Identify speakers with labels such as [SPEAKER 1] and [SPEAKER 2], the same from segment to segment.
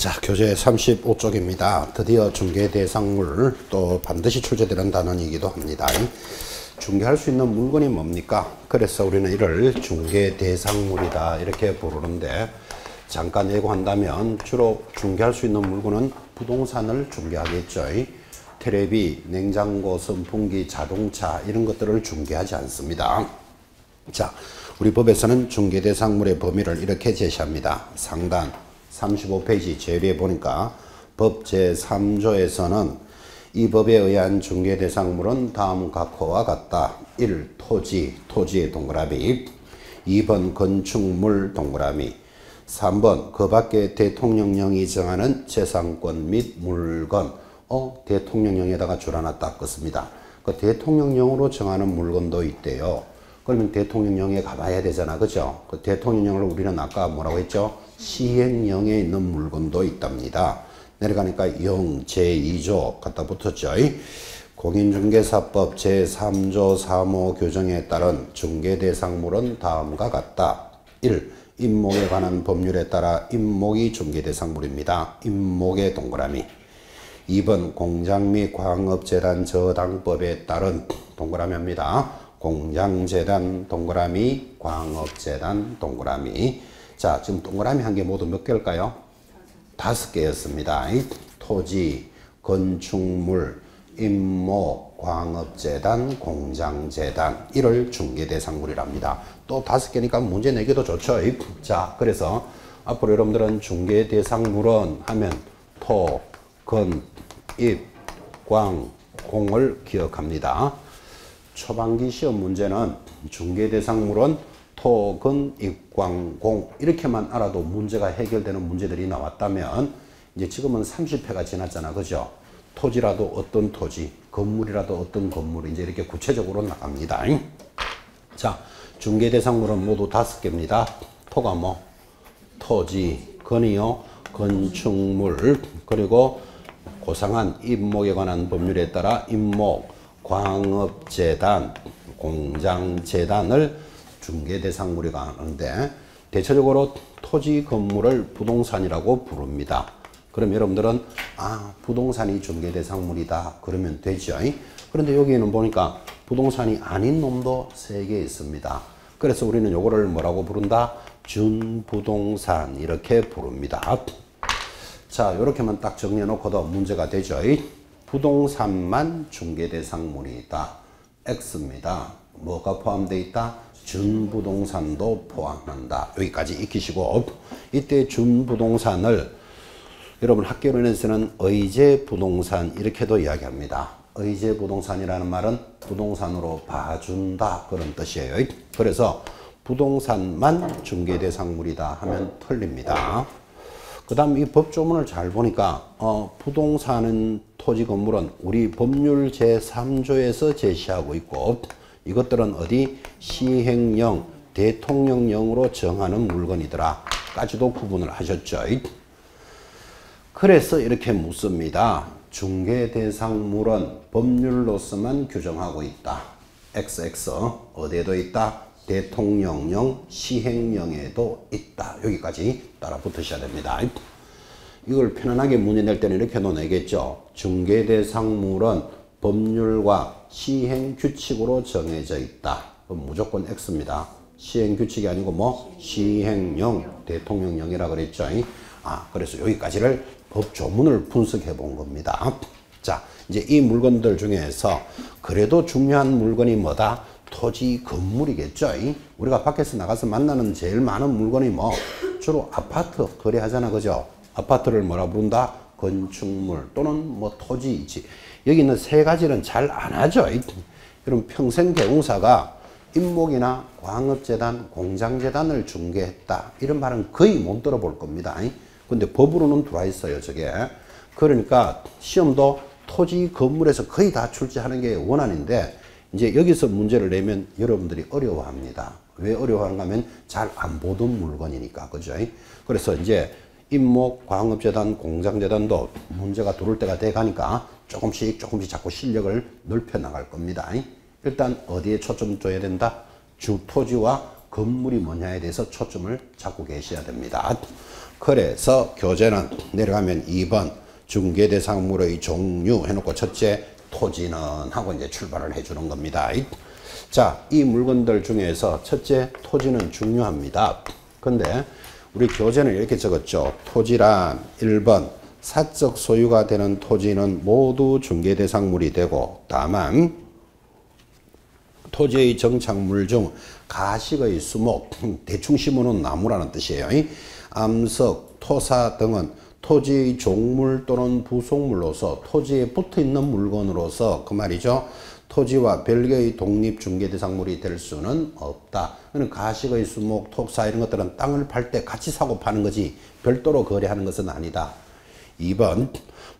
[SPEAKER 1] 자, 교재 35쪽입니다. 드디어 중개대상물, 또 반드시 출제되는 단원이기도 합니다. 중개할 수 있는 물건이 뭡니까? 그래서 우리는 이를 중개대상물이다 이렇게 부르는데, 잠깐 예고한다면 주로 중개할 수 있는 물건은 부동산을 중개하겠죠. 텔레비, 냉장고, 선풍기, 자동차 이런 것들을 중개하지 않습니다. 자, 우리 법에서는 중개대상물의 범위를 이렇게 제시합니다. 상단 35페이지 제일 위에 보니까 법 제3조에서는 이 법에 의한 중개대상물은 다음 각호와 같다. 1. 토지, 토지의 동그라미. 2번 건축물 동그라미. 3번 그 밖에 대통령령이 정하는 재산권 및 물건. 대통령령에다가 줄 하나 딱 긋습니다. 그 대통령령으로 정하는 물건도 있대요. 그러면 대통령령에 가봐야 되잖아, 그죠? 그 대통령령을 우리는 아까 뭐라고 했죠? 시행령에 있는 물건도 있답니다. 내려가니까 영 제2조 갖다 붙었죠. 공인중개사법 제3조 3호 규정에 따른 중개대상물은 다음과 같다. 1. 임목에 관한 법률에 따라 임목이 중개대상물입니다. 임목의 동그라미. 2번 공장 및 광업재단 저당법에 따른 동그라미입니다. 공장재단 동그라미, 광업재단 동그라미. 자, 지금 동그라미 한 개 모두 몇 개일까요? 5개였습니다. 토지, 건축물, 임목, 광업재단, 공장재단 이를 중개대상물이랍니다. 또 5개니까 문제 내기도 좋죠. 자, 그래서 앞으로 여러분들은 중개대상물은 하면 토, 건, 입, 광, 공을 기억합니다. 초반기 시험 문제는 중개대상물은 토, 건, 입, 광, 공 이렇게만 알아도 문제가 해결되는 문제들이 나왔다면, 이제 지금은 30회가 지났잖아, 그죠? 토지라도 어떤 토지, 건물이라도 어떤 건물, 이제 이렇게 구체적으로 나갑니다. 자, 중개대상물은 모두 5개입니다. 토가 뭐? 토지, 건이요, 건축물, 그리고 고상한 임목에 관한 법률에 따라 임목, 광업재단, 공장재단을 중개대상물이라고 하는데, 대체적으로 토지, 건물을 부동산이라고 부릅니다. 그럼 여러분들은 부동산이 중개대상물이다 그러면 되죠. 그런데 여기는 보니까 부동산이 아닌 놈도 3개 있습니다. 그래서 우리는 요거를 뭐라고 부른다? 준부동산 이렇게 부릅니다. 자, 요렇게만 딱 정리해 놓고도 문제가 되죠. 부동산만 중개대상물이다. X입니다. 뭐가 포함되어 있다? 준부동산도 포함한다. 여기까지 익히시고, 이때 준부동산을 여러분 학교론에서는 의제부동산 이렇게도 이야기합니다. 의제부동산이라는 말은 부동산으로 봐준다 그런 뜻이에요. 그래서 부동산만 중개대상물이다 하면 틀립니다. 그 다음 이 법조문을 잘 보니까 부동산은 토지 건물은 우리 법률 제3조에서 제시하고 있고, 이것들은 어디? 시행령, 대통령령으로 정하는 물건이더라 까지도 구분을 하셨죠. 그래서 이렇게 묻습니다. 중개대상물은 법률로서만 규정하고 있다. XX 어디에도 있다? 대통령령, 시행령에도 있다. 여기까지 따라 붙으셔야 됩니다. 이걸 편안하게 문제 낼 때는 이렇게 논하겠죠. 중개대상물은 법률과 시행규칙으로 정해져 있다. 그럼 무조건 X입니다. 시행규칙이 아니고 뭐 시행령, 대통령령이라 그랬죠. 그래서 여기까지를 법조문을 분석해 본 겁니다. 자, 이제 이 물건들 중에서 그래도 중요한 물건이 뭐다? 토지, 건물이겠죠. 우리가 밖에서 나가서 만나는 제일 많은 물건이 뭐? 주로 아파트 거래하잖아, 그죠? 아파트를 뭐라 부른다? 건축물 또는 뭐 토지이지. 여기 있는 3가지는 잘 안 하죠. 여러분 평생개공사가 임목이나 광업재단, 공장재단을 중개했다 이런 말은 거의 못 들어볼 겁니다. 근데 법으로는 들어와 있어요, 저게. 그러니까 시험도 토지, 건물에서 거의 다 출제하는 게 원안인데, 이제 여기서 문제를 내면 여러분들이 어려워합니다. 왜 어려워하는가 하면 잘 안 보던 물건이니까, 그죠? 그래서 이제 임목, 광업재단, 공장재단도 문제가 들어올 때가 돼 가니까 조금씩 자꾸 실력을 넓혀 나갈 겁니다. 일단 어디에 초점 둬야 된다? 주 토지와 건물이 뭐냐에 대해서 초점을 잡고 계셔야 됩니다. 그래서 교재는 내려가면 2번 중개대상물의 종류 해놓고 첫째 토지는 하고 이제 출발을 해주는 겁니다. 자, 이 물건들 중에서 첫째 토지는 중요합니다. 근데 우리 교재는 이렇게 적었죠. 토지란 1번 사적 소유가 되는 토지는 모두 중개대상물이 되고 다만 토지의 정착물 중 가식의 수목, 대충 심어놓은 나무라는 뜻이에요. 암석, 토사 등은 토지의 종물 또는 부속물로서 토지에 붙어있는 물건으로서 그 말이죠. 토지와 별개의 독립중개대상물이 될 수는 없다. 가식의 수목, 토사 이런 것들은 땅을 팔 때 같이 사고 파는 거지 별도로 거래하는 것은 아니다. 2번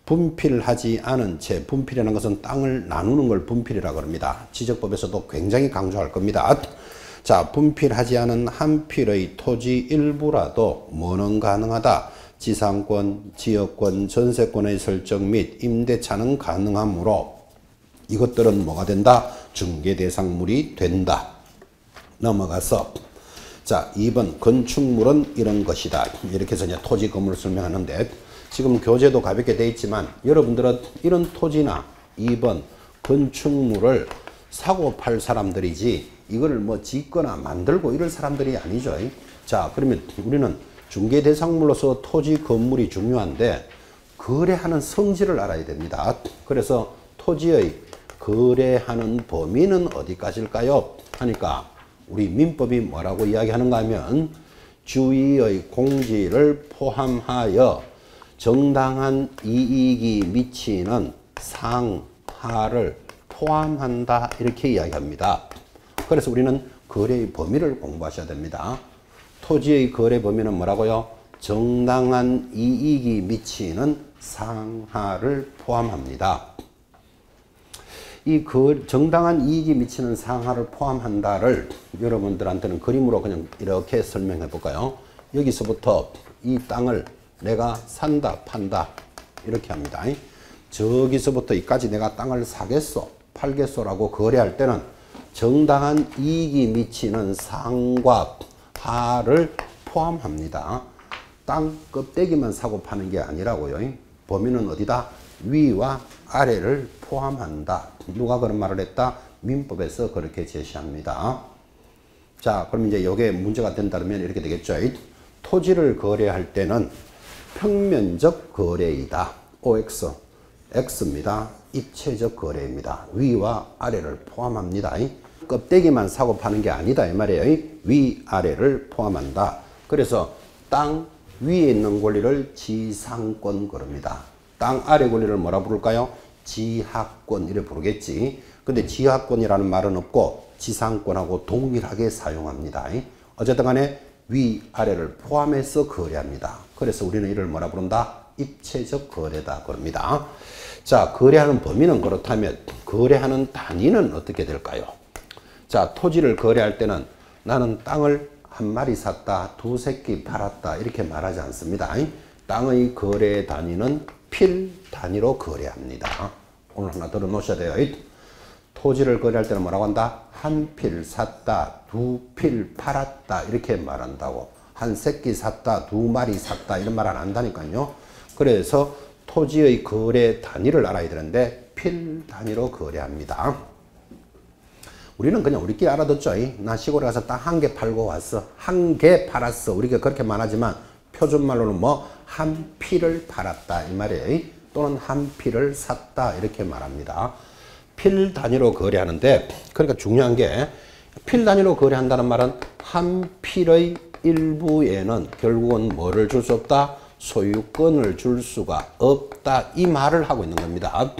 [SPEAKER 1] 분필하지 않은 채, 분필이라는 것은 땅을 나누는 걸 분필이라고 합니다. 지적법에서도 굉장히 강조할 겁니다. 자, 분필하지 않은 한 필의 토지 일부라도 뭐는 가능하다. 지상권, 지역권, 전세권의 설정 및 임대차는 가능하므로 이것들은 뭐가 된다? 중개대상물이 된다. 넘어가서 자, 2번 건축물은 이런 것이다. 이렇게 해서 이제 토지 건물을 설명하는데 지금 교재도 가볍게 되어 있지만 여러분들은 이런 토지나 2번 건축물을 사고 팔 사람들이지 이거를 뭐 짓거나 만들고 이럴 사람들이 아니죠. 자, 그러면 우리는 중개대상물로서 토지 건물이 중요한데 거래하는 성질을 알아야 됩니다. 그래서 토지의 거래하는 범위는 어디까지일까요? 하니까 우리 민법이 뭐라고 이야기하는가 하면 주의의 공지를 포함하여 정당한 이익이 미치는 상하를 포함한다 이렇게 이야기합니다. 그래서 우리는 거래의 범위를 공부하셔야 됩니다. 토지의 거래 범위는 뭐라고요? 정당한 이익이 미치는 상하를 포함합니다. 이 정당한 이익이 미치는 상하를 포함한다를 여러분들한테는 그림으로 그냥 이렇게 설명해 볼까요? 여기서부터 이 땅을 내가 산다 판다 이렇게 합니다. 저기서부터 이까지 내가 땅을 사겠소 팔겠소 라고 거래할 때는 정당한 이익이 미치는 상과 하를 포함합니다. 땅 껍데기만 사고 파는 게 아니라고요. 범위는 어디다? 위와 아래를 포함한다. 누가 그런 말을 했다? 민법에서 그렇게 제시합니다. 자, 그럼 이제 이게 문제가 된다면 이렇게 되겠죠. 토지를 거래할 때는 평면적 거래이다. OX, X입니다. 입체적 거래입니다. 위와 아래를 포함합니다. 껍데기만 사고 파는 게 아니다 이 말이에요. 위아래를 포함한다. 그래서 땅 위에 있는 권리를 지상권 그럽니다. 땅 아래 권리를 뭐라 부를까요? 지하권 이래 부르겠지. 근데 지하권이라는 말은 없고 지상권하고 동일하게 사용합니다. 어쨌든 간에 위아래를 포함해서 거래합니다. 그래서 우리는 이를 뭐라 부른다? 입체적 거래다 그럽니다. 자, 거래하는 범위는 그렇다면 거래하는 단위는 어떻게 될까요? 자, 토지를 거래할 때는 나는 땅을 한 마리 샀다, 두 새끼 팔았다 이렇게 말하지 않습니다. 땅의 거래 단위는 필 단위로 거래합니다. 오늘 하나 들어 놓으셔야 돼요. 토지를 거래할 때는 뭐라고 한다? 한 필 샀다, 두 필 팔았다 이렇게 말한다고. 한 새끼 샀다, 두 마리 샀다 이런 말 안 한다니까요. 그래서 토지의 거래 단위를 알아야 되는데 필 단위로 거래합니다. 우리는 그냥 우리끼리 알아듣죠. 나 시골에 가서 딱 한 개 팔고 왔어. 한 개 팔았어. 우리가 그렇게 말하지만 표준말로는 뭐 한 필을 팔았다 이 말이에요. 또는 한 필을 샀다 이렇게 말합니다. 필 단위로 거래하는데 그러니까 중요한 게 필 단위로 거래한다는 말은 한 필의 일부에는 결국은 뭐를 줄 수 없다? 소유권을 줄 수가 없다 이 말을 하고 있는 겁니다.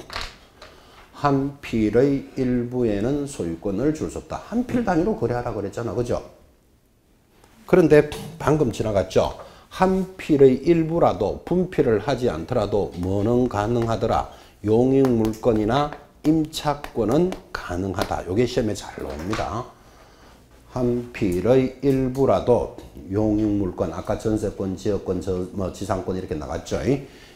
[SPEAKER 1] 한 필의 일부에는 소유권을 줄 수 없다. 한 필 단위로 거래하라고 그랬잖아. 그죠? 그런데 방금 지나갔죠. 한 필의 일부라도 분필을 하지 않더라도 뭐는 가능하더라. 용익물권이나 임차권은 가능하다. 이게 시험에 잘 나옵니다. 한 필의 일부라도 용익물권, 아까 전세권, 지역권, 지상권 이렇게 나갔죠.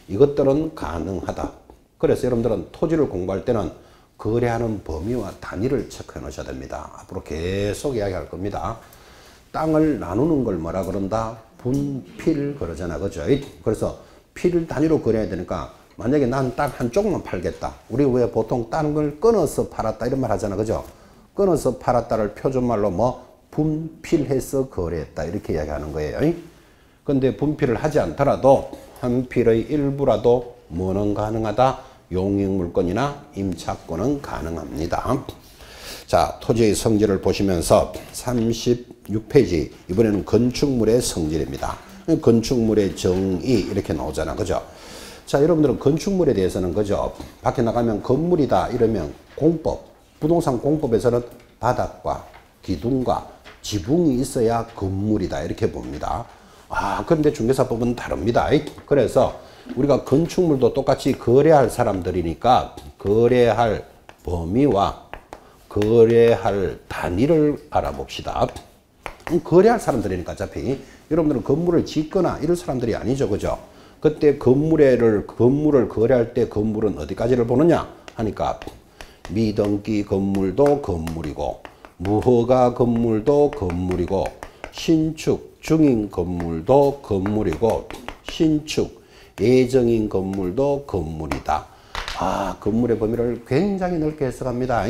[SPEAKER 1] 이것들은 가능하다. 그래서 여러분들은 토지를 공부할 때는 거래하는 범위와 단위를 체크해 놓으셔야 됩니다. 앞으로 계속 이야기할 겁니다. 땅을 나누는 걸 뭐라 그런다? 분필 그러잖아. 그죠? 그래서 필 단위로 그려야 되니까 만약에 난 딱 한쪽만 팔겠다. 우리 왜 보통 다른 걸 끊어서 팔았다 이런 말 하잖아. 그죠? 끊어서 팔았다를 표준말로 뭐 분필해서 거래했다 이렇게 이야기하는 거예요. 근데 분필을 하지 않더라도 한 필의 일부라도 뭐는 가능하다? 용익물권이나 임차권은 가능합니다. 자, 토지의 성질을 보시면서 36페이지 이번에는 건축물의 성질입니다. 건축물의 정의 이렇게 나오잖아. 그죠? 자, 여러분들은 건축물에 대해서는 그죠? 밖에 나가면 건물이다 이러면 공법, 부동산 공법에서는 바닥과 기둥과 지붕이 있어야 건물이다 이렇게 봅니다. 아, 그런데 중개사법은 다릅니다. 그래서 우리가 건축물도 똑같이 거래할 사람들이니까 거래할 범위와 거래할 단위를 알아봅시다. 거래할 사람들이니까 어차피 여러분들은 건물을 짓거나 이런 사람들이 아니죠. 그죠? 그때 건물을 거래할 때 건물은 어디까지를 보느냐 하니까 미등기 건물도 건물이고 무허가 건물도 건물이고 신축 중인 건물도 건물이고 신축 예정인 건물도 건물이다. 아, 건물의 범위를 굉장히 넓게 해석합니다.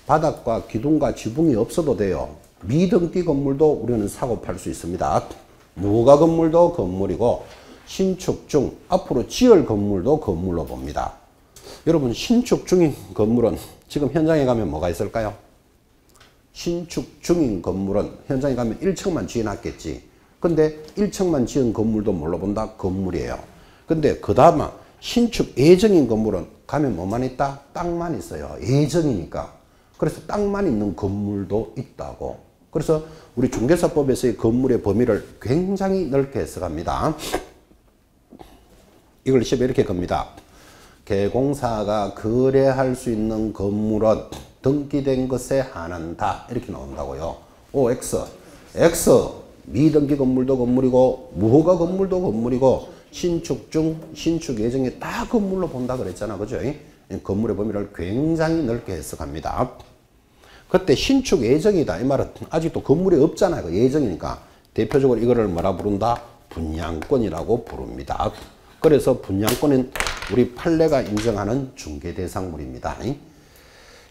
[SPEAKER 1] 바닥과 기둥과 지붕이 없어도 돼요. 미등기 건물도 우리는 사고 팔 수 있습니다. 무허가 건물도 건물이고 신축 중 앞으로 지을 건물도 건물로 봅니다. 여러분 신축 중인 건물은 지금 현장에 가면 뭐가 있을까요? 신축 중인 건물은 현장에 가면 1층만 지어놨겠지. 근데 1층만 지은 건물도 뭘로 본다? 건물이에요. 근데 그 다음 신축 예정인 건물은 가면 뭐만 있다? 땅만 있어요. 예정이니까. 그래서 땅만 있는 건물도 있다고. 그래서 우리 중개사법에서의 건물의 범위를 굉장히 넓게 해석합니다. 이걸 시험에 이렇게 겁니다. 개공사가 거래할 수 있는 건물은 등기된 것에 한한다. 이렇게 나온다고요. 오, X. 미등기 건물도 건물이고 무허가 건물도 건물이고 신축 중 신축 예정에 다 건물로 본다 그랬잖아. 그죠? 건물의 범위를 굉장히 넓게 해석합니다. 그때 신축 예정이다 이 말은 아직도 건물이 없잖아요. 예정이니까 대표적으로 이거를 뭐라 부른다? 분양권이라고 부릅니다. 그래서 분양권은 우리 판례가 인정하는 중개대상물입니다.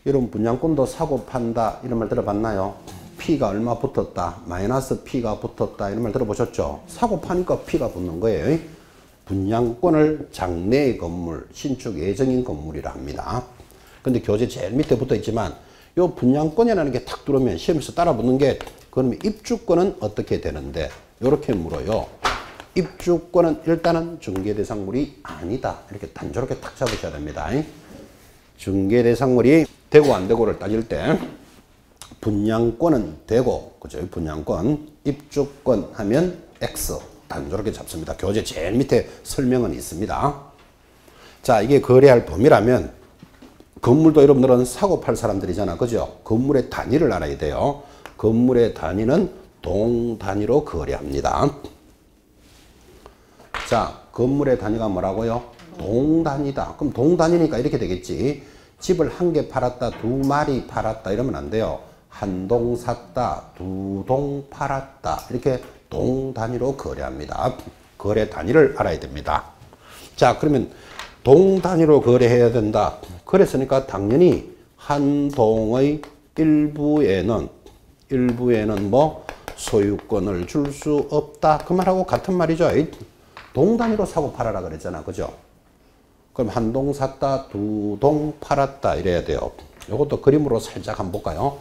[SPEAKER 1] 이런 분양권도 사고 판다 이런 말 들어봤나요? P가 얼마 붙었다, 마이너스 P가 붙었다 이런 말 들어보셨죠? 사고 파니까 P가 붙는 거예요. 분양권을 장래의 건물, 신축 예정인 건물이라 합니다. 근데 교재 제일 밑에 붙어 있지만 요 분양권이라는 게 탁 들어오면 시험에서 따라 붙는 게 그러면 입주권은 어떻게 되는데 이렇게 물어요. 입주권은 일단은 중개대상물이 아니다. 이렇게 단조롭게 탁 잡으셔야 됩니다. 중개대상물이 되고 안 되고를 따질 때 분양권은 되고, 그죠? 분양권, 입주권 하면 X. 단조롭게 잡습니다. 교재 제일 밑에 설명은 있습니다. 자, 이게 거래할 범위라면 건물도 여러분들은 사고 팔 사람들이잖아. 그죠? 건물의 단위를 알아야 돼요. 건물의 단위는 동 단위로 거래합니다. 자, 건물의 단위가 뭐라고요? 동 단위다. 그럼 동 단위니까 이렇게 되겠지. 집을 한 개 팔았다, 두 마리 팔았다 이러면 안 돼요. 한 동 샀다, 두 동 팔았다. 이렇게 동 단위로 거래합니다. 거래 단위를 알아야 됩니다. 자, 그러면 동 단위로 거래해야 된다. 그랬으니까 당연히 한 동의 일부에는 뭐 소유권을 줄 수 없다. 그 말하고 같은 말이죠. 동 단위로 사고 팔아라 그랬잖아. 그죠? 그럼 한 동 샀다, 두 동 팔았다 이래야 돼요. 이것도 그림으로 살짝 한번 볼까요?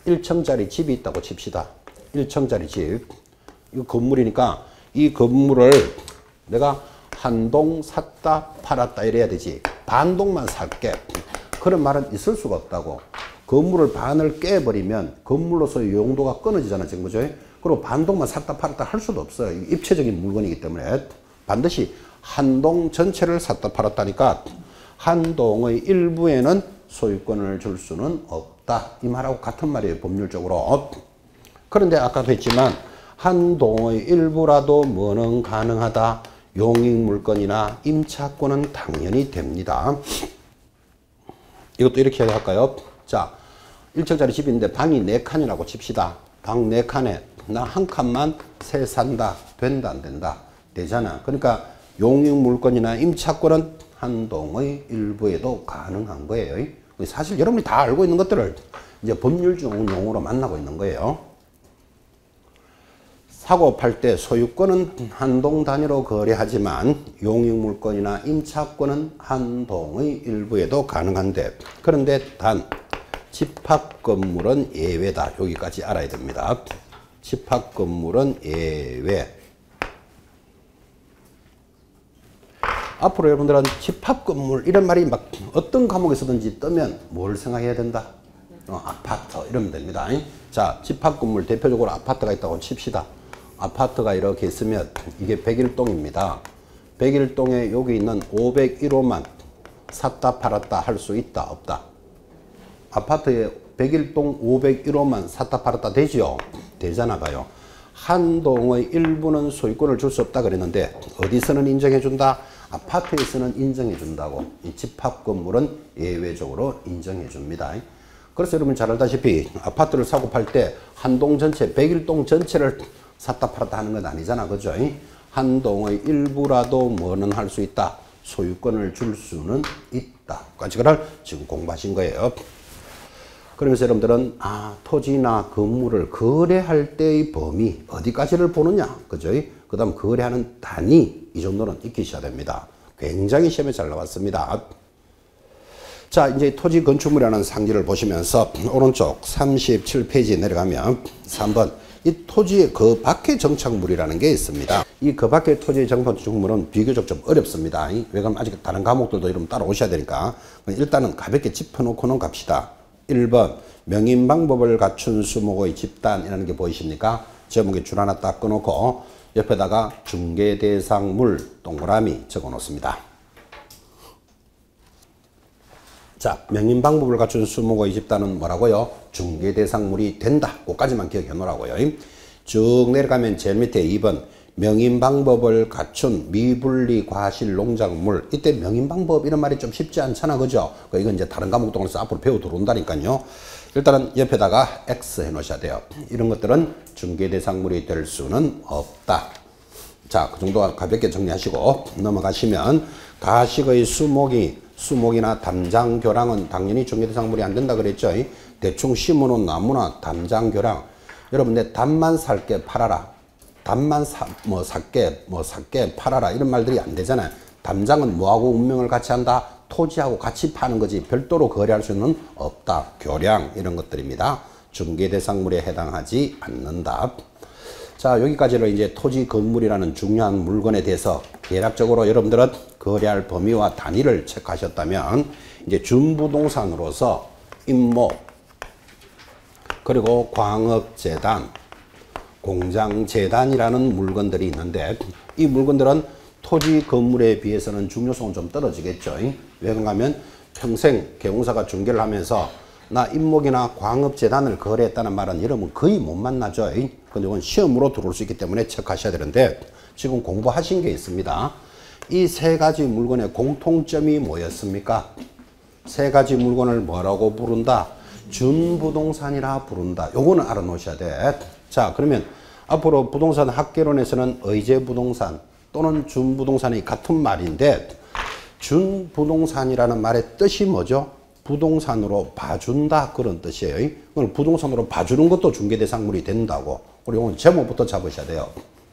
[SPEAKER 1] 1층짜리 집이 있다고 칩시다. 1층짜리 집. 이거 건물이니까 이 건물을 내가 한 동 샀다, 팔았다 이래야 되지. 반 동만 살게. 그런 말은 있을 수가 없다고. 건물을 반을 깨버리면 건물로서의 용도가 끊어지잖아. 지금 그죠? 그리고 반 동만 샀다, 팔았다 할 수도 없어요. 입체적인 물건이기 때문에 반드시 한 동 전체를 샀다, 팔았다니까 한 동의 일부에는 소유권을 줄 수는 없다. 이 말하고 같은 말이에요. 법률적으로. 그런데 아까도 했지만 한 동의 일부라도 뭐는 가능하다. 용익물권이나 임차권은 당연히 됩니다. 이것도 이렇게 할까요? 자, 1층짜리 집인데 방이 4칸이라고 칩시다. 방 4칸에 나 한 칸만 새 산다. 된다 안 된다? 되잖아. 그러니까 용익물권이나 임차권은 한동의 일부에도 가능한 거예요. 사실 여러분이 다 알고 있는 것들을 이제 법률적 용어로 만나고 있는 거예요. 사고 팔 때 소유권은 한동 단위로 거래하지만 용익물권이나 임차권은 한동의 일부에도 가능한데, 그런데 단 집합건물은 예외다. 여기까지 알아야 됩니다. 집합건물은 예외. 앞으로 여러분들은 집합건물 이런 말이 막 어떤 과목에서든지 뜨면 뭘 생각해야 된다? 아파트 이러면 됩니다. 자, 집합건물 대표적으로 아파트가 있다고 칩시다. 아파트가 이렇게 있으면 이게 101동입니다. 101동에 여기 있는 501호만 샀다 팔았다 할 수 있다 없다? 아파트에 101동 501호만 샀다 팔았다 되죠? 되잖아 봐요. 한 동의 일부는 소유권을 줄 수 없다 그랬는데 어디서는 인정해 준다? 아파트에서는 인정해 준다고. 이 집합건물은 예외적으로 인정해 줍니다. 그래서 여러분 잘 알다시피 아파트를 사고 팔 때 한 동 전체 101동 전체를 샀다 팔았다 하는 건 아니잖아. 그죠? 한 동의 일부라도 뭐는 할 수 있다. 소유권을 줄 수는 있다. 까지 그걸 지금 공부하신 거예요. 그러면서 여러분들은 토지나 건물을 거래할 때의 범위 어디까지를 보느냐. 그죠? 그 다음 거래하는 단위 이 정도는 익히셔야 됩니다. 굉장히 시험에 잘 나왔습니다. 자, 이제 토지 건축물이라는 상지를 보시면서 오른쪽 37페이지 내려가면 3번 이 토지의 그 밖의 정착물이라는 게 있습니다. 이 그 밖의 토지의 정착물은 비교적 좀 어렵습니다. 왜냐면 아직 다른 과목들도 여러분 따라오셔야 되니까 일단은 가볍게 짚어놓고는 갑시다. 1번 명인 방법을 갖춘 수목의 집단이라는 게 보이십니까? 제목에 줄 하나 딱 꺼놓고 옆에다가 중개 대상물 동그라미 적어 놓습니다. 자, 명인 방법을 갖춘 수목의 집단은 뭐라고요? 중개 대상물이 된다. 그까지만 기억해 놓으라고요. 쭉 내려가면 제일 밑에 2번 명인 방법을 갖춘 미분리 과실 농작물. 이때 명인 방법 이런 말이 좀 쉽지 않잖아. 그죠? 이건 이제 다른 과목 동안에서 앞으로 배워 들어온다니까요. 일단은 옆에다가 X 해 놓으셔야 돼요. 이런 것들은 중개 대상물이 될 수는 없다. 자, 그 정도 가볍게 정리하시고 넘어가시면 가식의 수목이나 담장교량은 당연히 중개 대상물이 안 된다 그랬죠. 대충 심어놓은 나무나 담장교량. 여러분 내 담만 살게 팔아라. 담만 살게 팔아라. 이런 말들이 안 되잖아요. 담장은 뭐하고 운명을 같이 한다? 토지하고 같이 파는 거지 별도로 거래할 수는 없다. 교량 이런 것들입니다. 중개 대상물에 해당하지 않는다. 자, 여기까지로 이제 토지 건물이라는 중요한 물건에 대해서 대략적으로 여러분들은 거래할 범위와 단위를 체크하셨다면 이제 준부동산으로서 임모 그리고 광업재단, 공장재단이라는 물건들이 있는데 이 물건들은 토지 건물에 비해서는 중요성은 좀 떨어지겠죠. 왜 그런가 하면 평생 개공사가 중개를 하면서 나 임목이나 광업재단을 거래했다는 말은 여러분 거의 못 만나죠. 근데 이건 시험으로 들어올 수 있기 때문에 체크하셔야 되는데 지금 공부하신 게 있습니다. 이 세 가지 물건의 공통점이 뭐였습니까? 세 가지 물건을 뭐라고 부른다? 준부동산이라 부른다. 요거는 알아놓으셔야 돼. 자, 그러면 앞으로 부동산 학개론에서는 의제부동산 또는 준부동산이 같은 말인데 준부동산이라는 말의 뜻이 뭐죠? 부동산으로 봐준다 그런 뜻이에요. 그걸 부동산으로 봐주는 것도 중개대상물이 된다고. 그리고 이건 제목부터 잡으셔야 돼요.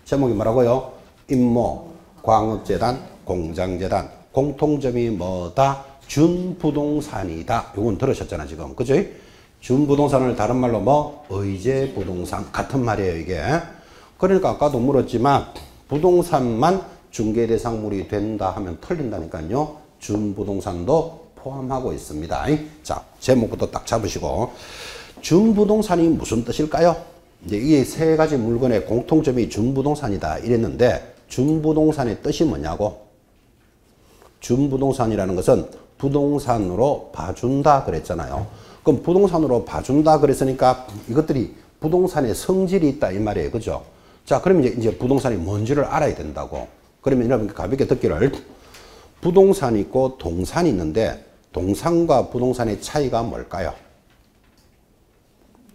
[SPEAKER 1] 제목이 뭐라고요? 임모, 광업재단, 공장재단. 공통점이 뭐다? 준부동산이다. 이건 들으셨잖아 지금. 그죠? 준부동산을 다른 말로 뭐? 의제부동산. 같은 말이에요 이게. 그러니까 아까도 물었지만 부동산만 중개대상물이 된다 하면 틀린다니까요. 준부동산도 포함하고 있습니다. 자, 제목부터 딱 잡으시고 준부동산이 무슨 뜻일까요? 이제 이 세 가지 물건의 공통점이 준부동산이다 이랬는데 준부동산의 뜻이 뭐냐고? 준부동산이라는 것은 부동산으로 봐준다 그랬잖아요. 그럼 부동산으로 봐준다 그랬으니까 이것들이 부동산의 성질이 있다 이 말이에요. 그죠? 자, 그러면 이제 부동산이 뭔지를 알아야 된다고. 그러면 여러분 가볍게 듣기를 부동산이 있고 동산이 있는데 동산과 부동산의 차이가 뭘까요?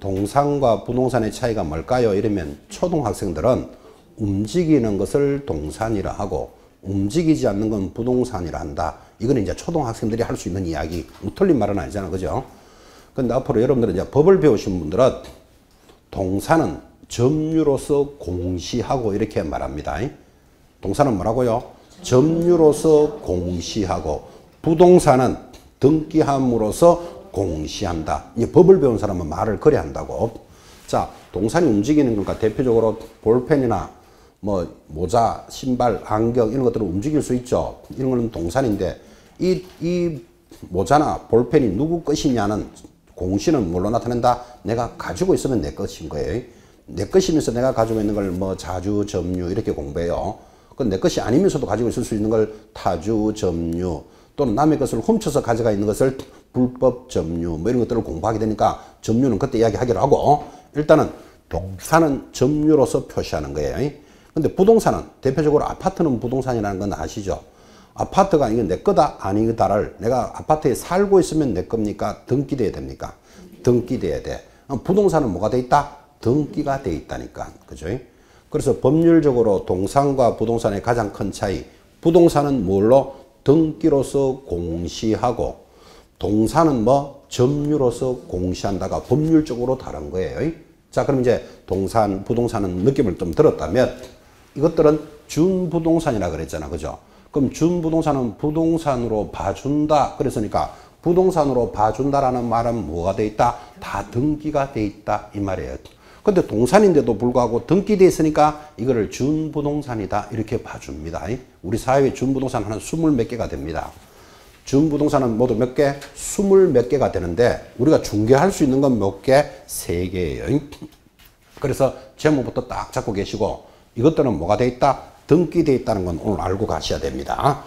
[SPEAKER 1] 동산과 부동산의 차이가 뭘까요? 이러면 초등학생들은 움직이는 것을 동산이라 하고 움직이지 않는 건 부동산이라 한다. 이거는 이제 초등학생들이 할 수 있는 이야기. 틀린 말은 아니잖아. 그죠? 근데 앞으로 여러분들은 이제 법을 배우신 분들은 동산은 점유로서 공시하고 이렇게 말합니다. 동산은 뭐라고요? 점유로서 공시하고 부동산은 등기함으로써 공시한다. 이제 법을 배운 사람은 말을 그래 한다고. 자, 동산이 움직이는 거니까 대표적으로 볼펜이나 뭐 모자, 신발, 안경 이런 것들은 움직일 수 있죠. 이런 거는 동산인데 이 모자나 볼펜이 누구 것이냐는 공시는 뭘로 나타낸다? 내가 가지고 있으면 내 것인 거예요. 내 것이면서 내가 가지고 있는 걸 뭐 자주, 점유 이렇게 공부해요. 그건 내 것이 아니면서도 가지고 있을 수 있는 걸 타주, 점유 또는 남의 것을 훔쳐서 가져가 있는 것을 불법 점유 뭐 이런 것들을 공부하게 되니까 점유는 그때 이야기하기로 하고 일단은 동산은 점유로서 표시하는 거예요. 근데 부동산은 대표적으로 아파트는 부동산이라는 건 아시죠? 아파트가 이건 내 거다 아니다를 내가 아파트에 살고 있으면 내 겁니까? 등기돼야 됩니까? 등기돼야 돼. 부동산은 뭐가 돼 있다? 등기가 돼 있다니까. 그죠? 그래서 법률적으로 동산과 부동산의 가장 큰 차이. 부동산은 뭘로? 등기로서 공시하고 동산은 뭐? 점유로서 공시한다가 법률적으로 다른 거예요. 자, 그럼 이제 동산, 부동산은 느낌을 좀 들었다면 이것들은 준부동산이라 그랬잖아. 그죠? 그럼 준부동산은 부동산으로 봐준다. 그랬으니까 부동산으로 봐준다라는 말은 뭐가 돼 있다? 다 등기가 돼 있다. 이 말이에요. 근데 동산인데도 불구하고 등기돼 있으니까 이거를 준부동산이다. 이렇게 봐줍니다. 우리 사회에 준부동산 한 20몇 개가 됩니다. 준부동산은 모두 몇 개? 20몇 개가 되는데 우리가 중개할 수 있는 건 몇 개? 3개예요. 그래서 제목부터 딱 잡고 계시고 이것들은 뭐가 돼 있다? 등기돼 있다는 건 오늘 알고 가셔야 됩니다.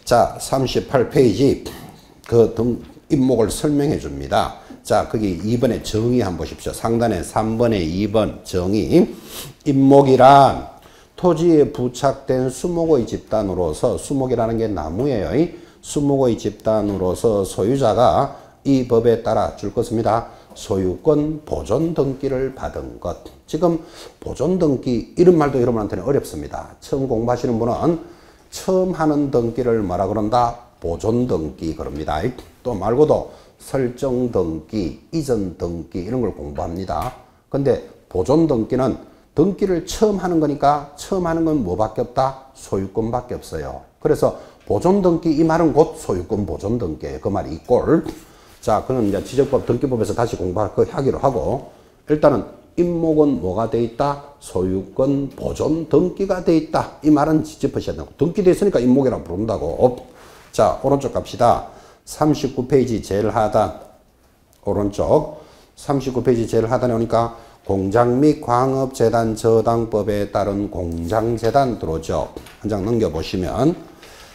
[SPEAKER 1] 자, 38페이지 그 임목을 설명해 줍니다. 자, 거기 2번에 정의 한번 보십시오. 상단에 3번에 2번 정의. 임목이란 토지에 부착된 수목의 집단으로서 수목이라는 게 나무예요. 수목의 집단으로서 소유자가 이 법에 따라 줄 것입니다. 소유권 보존 등기를 받은 것. 지금 보존 등기 이런 말도 여러분한테는 어렵습니다. 처음 공부하시는 분은 처음 하는 등기를 뭐라 그런다? 보존 등기 그럽니다. 또 말고도 설정 등기, 이전 등기 이런 걸 공부합니다. 근데 보존 등기는 등기를 처음 하는 거니까 처음 하는 건 뭐밖에 없다? 소유권밖에 없어요. 그래서 보존 등기 이 말은 곧 소유권 보존 등기예요. 그 말이 이꼴. 자, 그건 이제 지적법 등기법에서 다시 공부하기로 하고 일단은 임목은 뭐가 돼 있다? 소유권 보존 등기가 돼 있다. 이 말은 짚으셔야 되고 등기돼 있으니까 임목이라고 부른다고. 자, 오른쪽 갑시다. 39페이지 제일 하단 오른쪽 39페이지 제일 하단에 오니까 공장 및 광업재단 저당법에 따른 공장재단 들어오죠. 한 장 넘겨보시면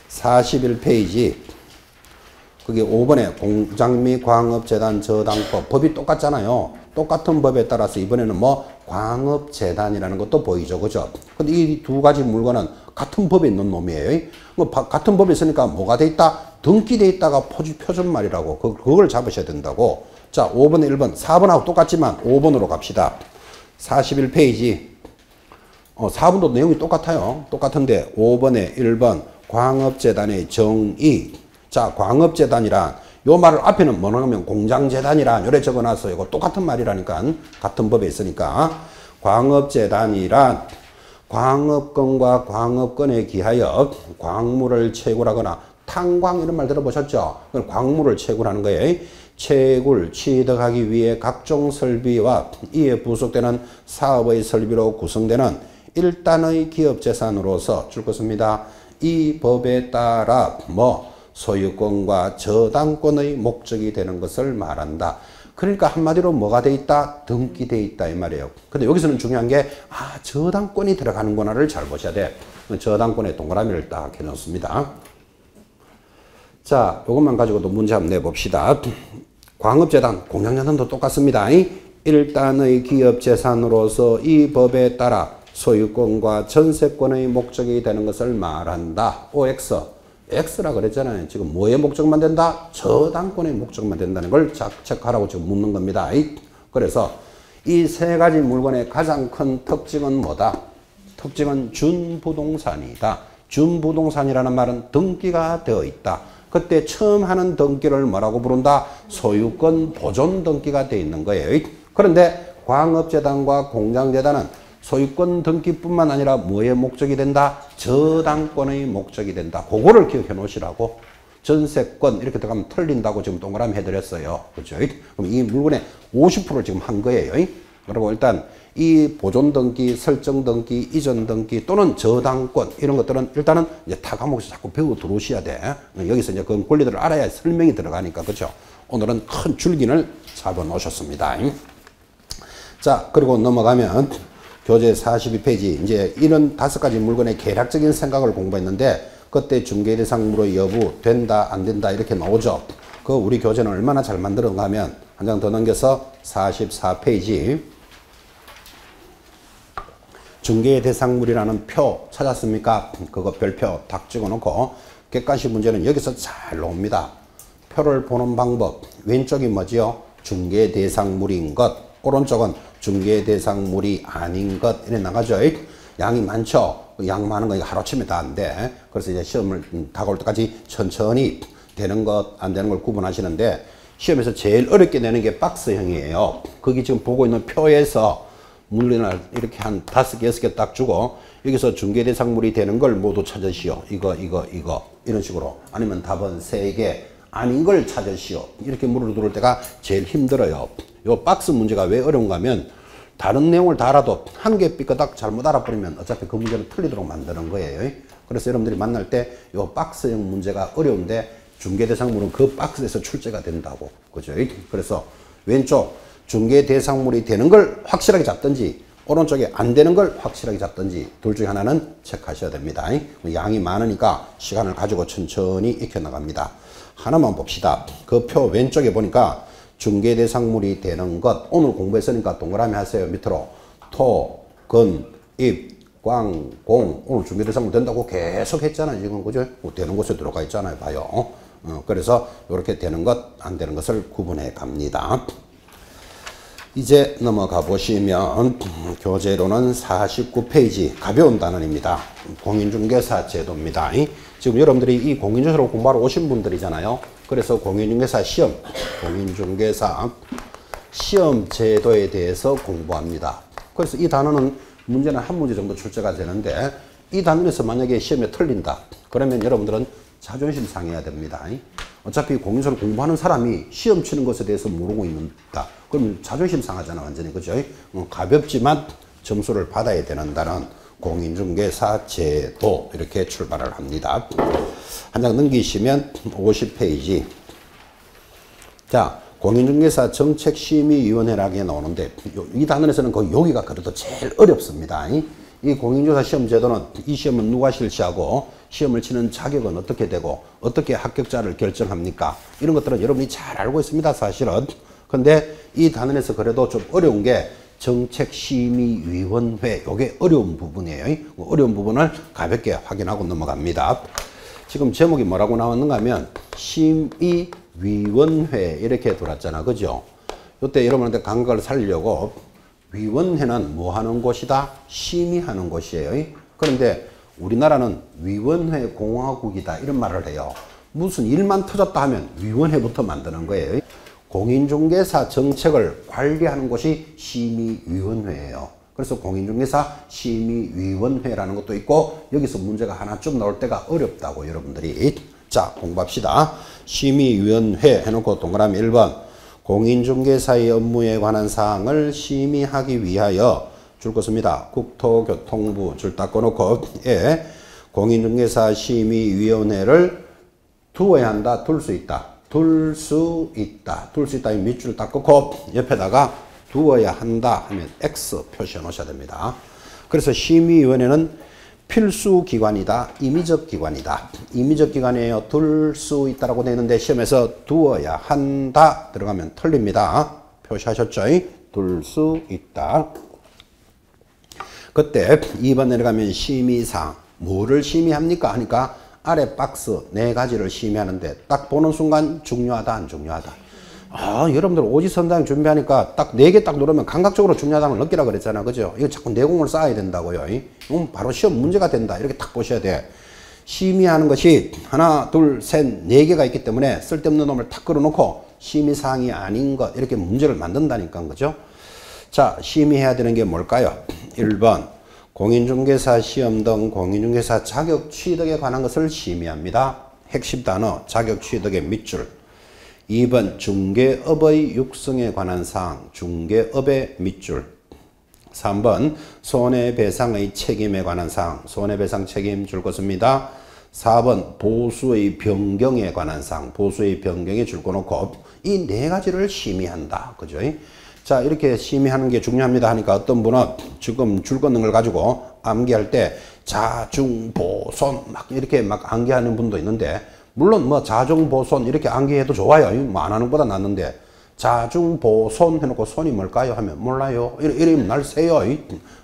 [SPEAKER 1] 41페이지 그게 5번에 공장 및 광업재단 저당법 법이 똑같잖아요. 똑같은 법에 따라서 이번에는 뭐 광업재단이라는 것도 보이죠. 그죠? 근데 이 두 가지 물건은 같은 법에 있는 놈이에요. 뭐 같은 법에 있으니까 뭐가 돼 있다? 등기돼 있다가 표준말이라고. 그걸 잡으셔야 된다고. 자, 5번, 1번, 4번하고 똑같지만 5번으로 갑시다. 41페이지. 4번도 내용이 똑같아요. 똑같은데 5번에 1번 광업재단의 정의. 자, 광업재단이란 요 말을 앞에는 뭐라 하면 공장재단이란 요래 적어놨어요. 이거 똑같은 말이라니까. 같은 법에 있으니까. 광업재단이란 광업권과 광업권에 기하여 광물을 채굴하거나 탕광 이런 말 들어보셨죠? 그건 광물을 채굴하는 거예요. 채굴, 취득하기 위해 각종 설비와 이에 부속되는 사업의 설비로 구성되는 일단의 기업재산으로서 줄 것입니다. 이 법에 따라 소유권과 저당권의 목적이 되는 것을 말한다. 그러니까 한마디로 뭐가 돼 있다? 등기돼 있다 이 말이에요. 근데 여기서는 중요한 게 저당권이 들어가는구나를 잘 보셔야 돼. 저당권에 동그라미를 딱 해놓습니다. 자, 이것만 가지고도 문제 한번 내봅시다. 광업재단, 공장재단도 똑같습니다. 일단의 기업재산으로서 이 법에 따라 소유권과 전세권의 목적이 되는 것을 말한다. OX. X라 그랬잖아요. 지금 뭐의 목적만 된다? 저당권의 목적만 된다는 걸 체크하라고 지금 묻는 겁니다. 그래서 이 세 가지 물건의 가장 큰 특징은 뭐다? 특징은 준부동산이다. 준부동산이라는 말은 등기가 되어 있다. 그때 처음 하는 등기를 뭐라고 부른다? 소유권 보존 등기가 되어 있는 거예요. 그런데 광업재단과 공장재단은 소유권 등기뿐만 아니라 뭐의 목적이 된다? 저당권의 목적이 된다. 그거를 기억해 놓으시라고. 전세권 이렇게 들어가면 틀린다고 지금 동그라미 해드렸어요. 그렇죠? 그럼 이 물건의 50%를 지금 한 거예요. 그리고 일단 이 보존 등기, 설정 등기, 이전 등기 또는 저당권 이런 것들은 일단은 이제 타 과목에서 자꾸 배워 들어오셔야 돼. 여기서 이제 그 권리들을 알아야 설명이 들어가니까. 그렇죠? 오늘은 큰 줄기를 잡아 놓으셨습니다. 자, 그리고 넘어가면 교재 42페이지 이제 이런 5가지 물건의 계략적인 생각을 공부했는데 그때 중개대상물의 여부 된다 안 된다 이렇게 나오죠. 그 우리 교재는 얼마나 잘 만들었는가 하면 한 장 더 넘겨서 44페이지 중개대상물이라는 표 찾았습니까? 그거 별표 딱 찍어놓고 객관식 문제는 여기서 잘 나옵니다. 표를 보는 방법 왼쪽이 뭐지요? 중개대상물인 것, 오른쪽은 중개대상물이 아닌 것 이래 나가죠. 양이 많죠. 양 많은 거 하루아침에 다 안 돼. 그래서 이제 시험을 다가올 때까지 천천히 되는 것 안 되는 걸 구분하시는데 시험에서 제일 어렵게 내는 게 박스형이에요. 거기 지금 보고 있는 표에서 물건을 이렇게 한 5개, 6개 딱 주고 여기서 중개대상물이 되는 걸 모두 찾으시오. 이거 이런 식으로. 아니면 답은 3개 아닌 걸 찾으시오. 이렇게 물어 들어올 때가 제일 힘들어요. 요 박스 문제가 왜 어려운가 하면 다른 내용을 다 알아도 한 개 삐끄덕 잘못 알아버리면 어차피 그 문제는 틀리도록 만드는 거예요. 그래서 여러분들이 만날 때 요 박스형 문제가 어려운데 중개대상물은 그 박스에서 출제가 된다고. 그죠? 그래서 왼쪽 중개대상물이 되는 걸 확실하게 잡든지 오른쪽에 안 되는 걸 확실하게 잡든지 둘 중에 하나는 체크하셔야 됩니다. 양이 많으니까 시간을 가지고 천천히 익혀나갑니다. 하나만 봅시다. 그 표 왼쪽에 보니까 중개대상물이 되는 것 오늘 공부했으니까 동그라미 하세요. 밑으로 토, 건, 입, 광, 공 오늘 중개대상물 된다고 계속 했잖아요. 지금 그죠? 되는 곳에 들어가 있잖아요. 봐요. 그래서 이렇게 되는 것, 안 되는 것을 구분해 갑니다. 이제 넘어가 보시면 교재로는 49페이지 가벼운 단원입니다. 공인중개사 제도입니다. 지금 여러분들이 이 공인중개사로 공부하러 오신 분들이잖아요. 그래서 공인중개사 시험, 공인중개사 시험 제도에 대해서 공부합니다. 그래서 이 단어는 문제는 한 문제 정도 출제가 되는데 이 단원에서 만약에 시험에 틀린다. 그러면 여러분들은 자존심 상해야 됩니다. 어차피 공인중개사를 공부하는 사람이 시험 치는 것에 대해서 모르고 있는다. 그러면 자존심 상하잖아 완전히. 그죠? 가볍지만 점수를 받아야 되는 단원 공인중개사 제도 이렇게 출발을 합니다. 한 장 넘기시면 50페이지. 자, 공인중개사 정책심의위원회라는 게 나오는데 이 단원에서는 거의 여기가 그래도 제일 어렵습니다. 이 공인중개사 시험 제도는 이 시험은 누가 실시하고 시험을 치는 자격은 어떻게 되고 어떻게 합격자를 결정합니까? 이런 것들은 여러분이 잘 알고 있습니다. 사실은. 근데 이 단원에서 그래도 좀 어려운 게 정책심의위원회 이게 어려운 부분이에요. 어려운 부분을 가볍게 확인하고 넘어갑니다. 지금 제목이 뭐라고 나왔는가 하면 심의위원회 이렇게 들어왔잖아. 그죠? 이때 여러분한테 감각을 살리려고 위원회는 뭐 하는 곳이다? 심의하는 곳이에요. 그런데 우리나라는 위원회 공화국이다 이런 말을 해요. 무슨 일만 터졌다 하면 위원회부터 만드는 거예요. 공인중개사 정책을 관리하는 곳이 심의위원회예요. 그래서 공인중개사 심의위원회라는 것도 있고 여기서 문제가 하나 좀 나올 때가 어렵다고 여러분들이. 자, 공부합시다. 심의위원회 해놓고 동그라미 1번 공인중개사의 업무에 관한 사항을 심의하기 위하여 줄 것입니다. 국토교통부 줄 딱 꺼놓고 예, 공인중개사 심의위원회를 두어야 한다. 둘 수 있다. 둘 수 있다. 둘 수 있다. 밑줄 딱 긋고 옆에다가 두어야 한다 하면 X 표시해 놓으셔야 됩니다. 그래서 심의위원회는 필수 기관이다. 임의적 기관이다. 임의적 기관이에요. 둘 수 있다라고 되어 있는데 시험에서 두어야 한다 들어가면 틀립니다. 표시하셨죠? 둘 수 있다. 그때 2번 내려가면 심의사항 뭐를 심의합니까 하니까 아래 박스 4가지를 심의하는데 딱 보는 순간 중요하다 안 중요하다. 여러분들 오지선당 준비하니까 딱 4개 딱 누르면 감각적으로 중요하다는 걸 느끼라 그랬잖아. 그죠? 이거 자꾸 내공을 쌓아야 된다고요. 이건 바로 시험 문제가 된다. 이렇게 딱 보셔야 돼. 심의하는 것이 하나, 둘, 셋, 4개가 있기 때문에 쓸데없는 놈을 탁 끌어놓고 심의사항이 아닌 것, 이렇게 문제를 만든다니까. 그죠? 자, 심의해야 되는 게 뭘까요? 1번, 공인중개사 시험 등 공인중개사 자격 취득에 관한 것을 심의합니다. 핵심 단어, 자격 취득의 밑줄. 2번, 중개업의 육성에 관한 사항, 중개업의 밑줄. 3번, 손해배상의 책임에 관한 사항, 손해배상 책임 줄 것입니다. 4번, 보수의 변경에 관한 사항, 보수의 변경에 줄 거 놓고 이 4가지를 심의한다. 그죠? 자, 이렇게 심의하는 게 중요합니다 하니까 어떤 분은 지금 줄 걷는 걸 가지고 암기할 때 자중보손 막 이렇게 막 암기하는 분도 있는데, 물론 뭐 자중보손 이렇게 암기해도 좋아요. 뭐 안 하는 것보다 낫는데, 자중보손 해놓고 손이 뭘까요? 하면 몰라요. 이러면 날 세요.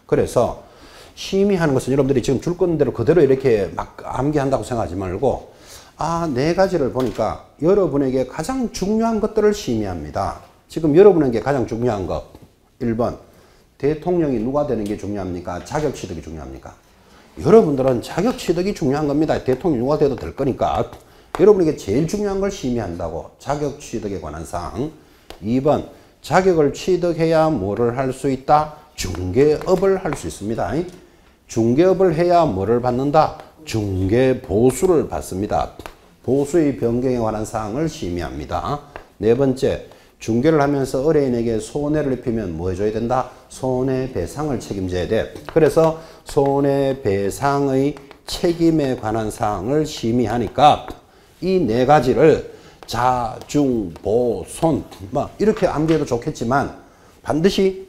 [SPEAKER 1] 그래서 심의하는 것은 여러분들이 지금 줄 걷는 대로 그대로 이렇게 막 암기한다고 생각하지 말고, 4가지를 보니까 여러분에게 가장 중요한 것들을 심의합니다. 지금 여러분에게 가장 중요한 것, 1번, 대통령이 누가 되는 게 중요합니까? 자격 취득이 중요합니까? 여러분들은 자격 취득이 중요한 겁니다. 대통령이 누가 돼도 될 거니까 여러분에게 제일 중요한 걸 심의한다고. 자격 취득에 관한 사항. 2번, 자격을 취득해야 뭐를 할 수 있다? 중개업을 할 수 있습니다. 중개업을 해야 뭐를 받는다? 중개보수를 받습니다. 보수의 변경에 관한 사항을 심의합니다. 4번째, 중개를 하면서 의뢰인에게 손해를 입히면 뭐 해줘야 된다? 손해배상을 책임져야 돼. 그래서 손해배상의 책임에 관한 사항을 심의하니까 이 4가지를 자중보손 뭐 이렇게 암기해도 좋겠지만 반드시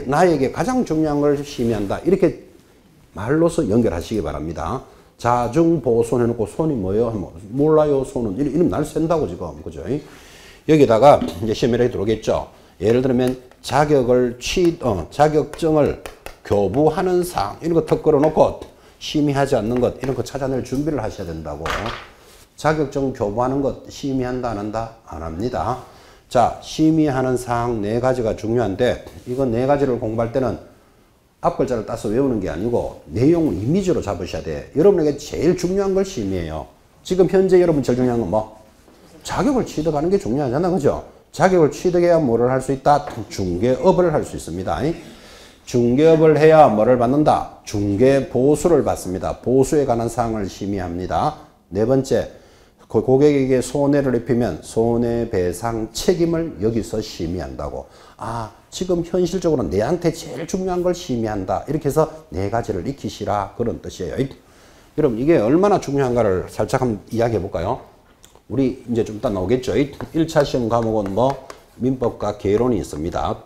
[SPEAKER 1] 나에게 가장 중요한 걸 심의한다. 이렇게 말로서 연결하시기 바랍니다. 자중보손 해놓고 손이 뭐예요? 몰라요. 손은 이러면 날 샌다고 지금. 그죠? 여기다가 이제 시험에 이렇게 들어오겠죠. 예를 들면 자격증을 교부하는 사항 이런 거 턱 걸어놓고 심의하지 않는 것 이런 거 찾아낼 준비를 하셔야 된다고. 자격증 교부하는 것 심의한다 안 한다? 안 합니다. 자, 심의하는 사항 4가지가 중요한데 이거 4가지를 공부할 때는 앞글자를 따서 외우는 게 아니고 내용을 이미지로 잡으셔야 돼. 여러분에게 제일 중요한 걸 심의해요. 지금 현재 여러분 제일 중요한 건 뭐? 자격을 취득하는 게 중요하잖아. 그죠? 자격을 취득해야 뭐를 할 수 있다? 중개업을 할 수 있습니다. 중개업을 해야 뭐를 받는다? 중개보수를 받습니다. 보수에 관한 사항을 심의합니다. 4번째, 고객에게 손해를 입히면 손해배상 책임을 여기서 심의한다고. 지금 현실적으로 내한테 제일 중요한 걸 심의한다. 이렇게 해서 4가지를 익히시라. 그런 뜻이에요. 여러분, 이게 얼마나 중요한가를 살짝 한번 이야기해 볼까요? 우리 이제 좀 이따 나오겠죠. 1차 시험 과목은 뭐 민법과 개론이 있습니다.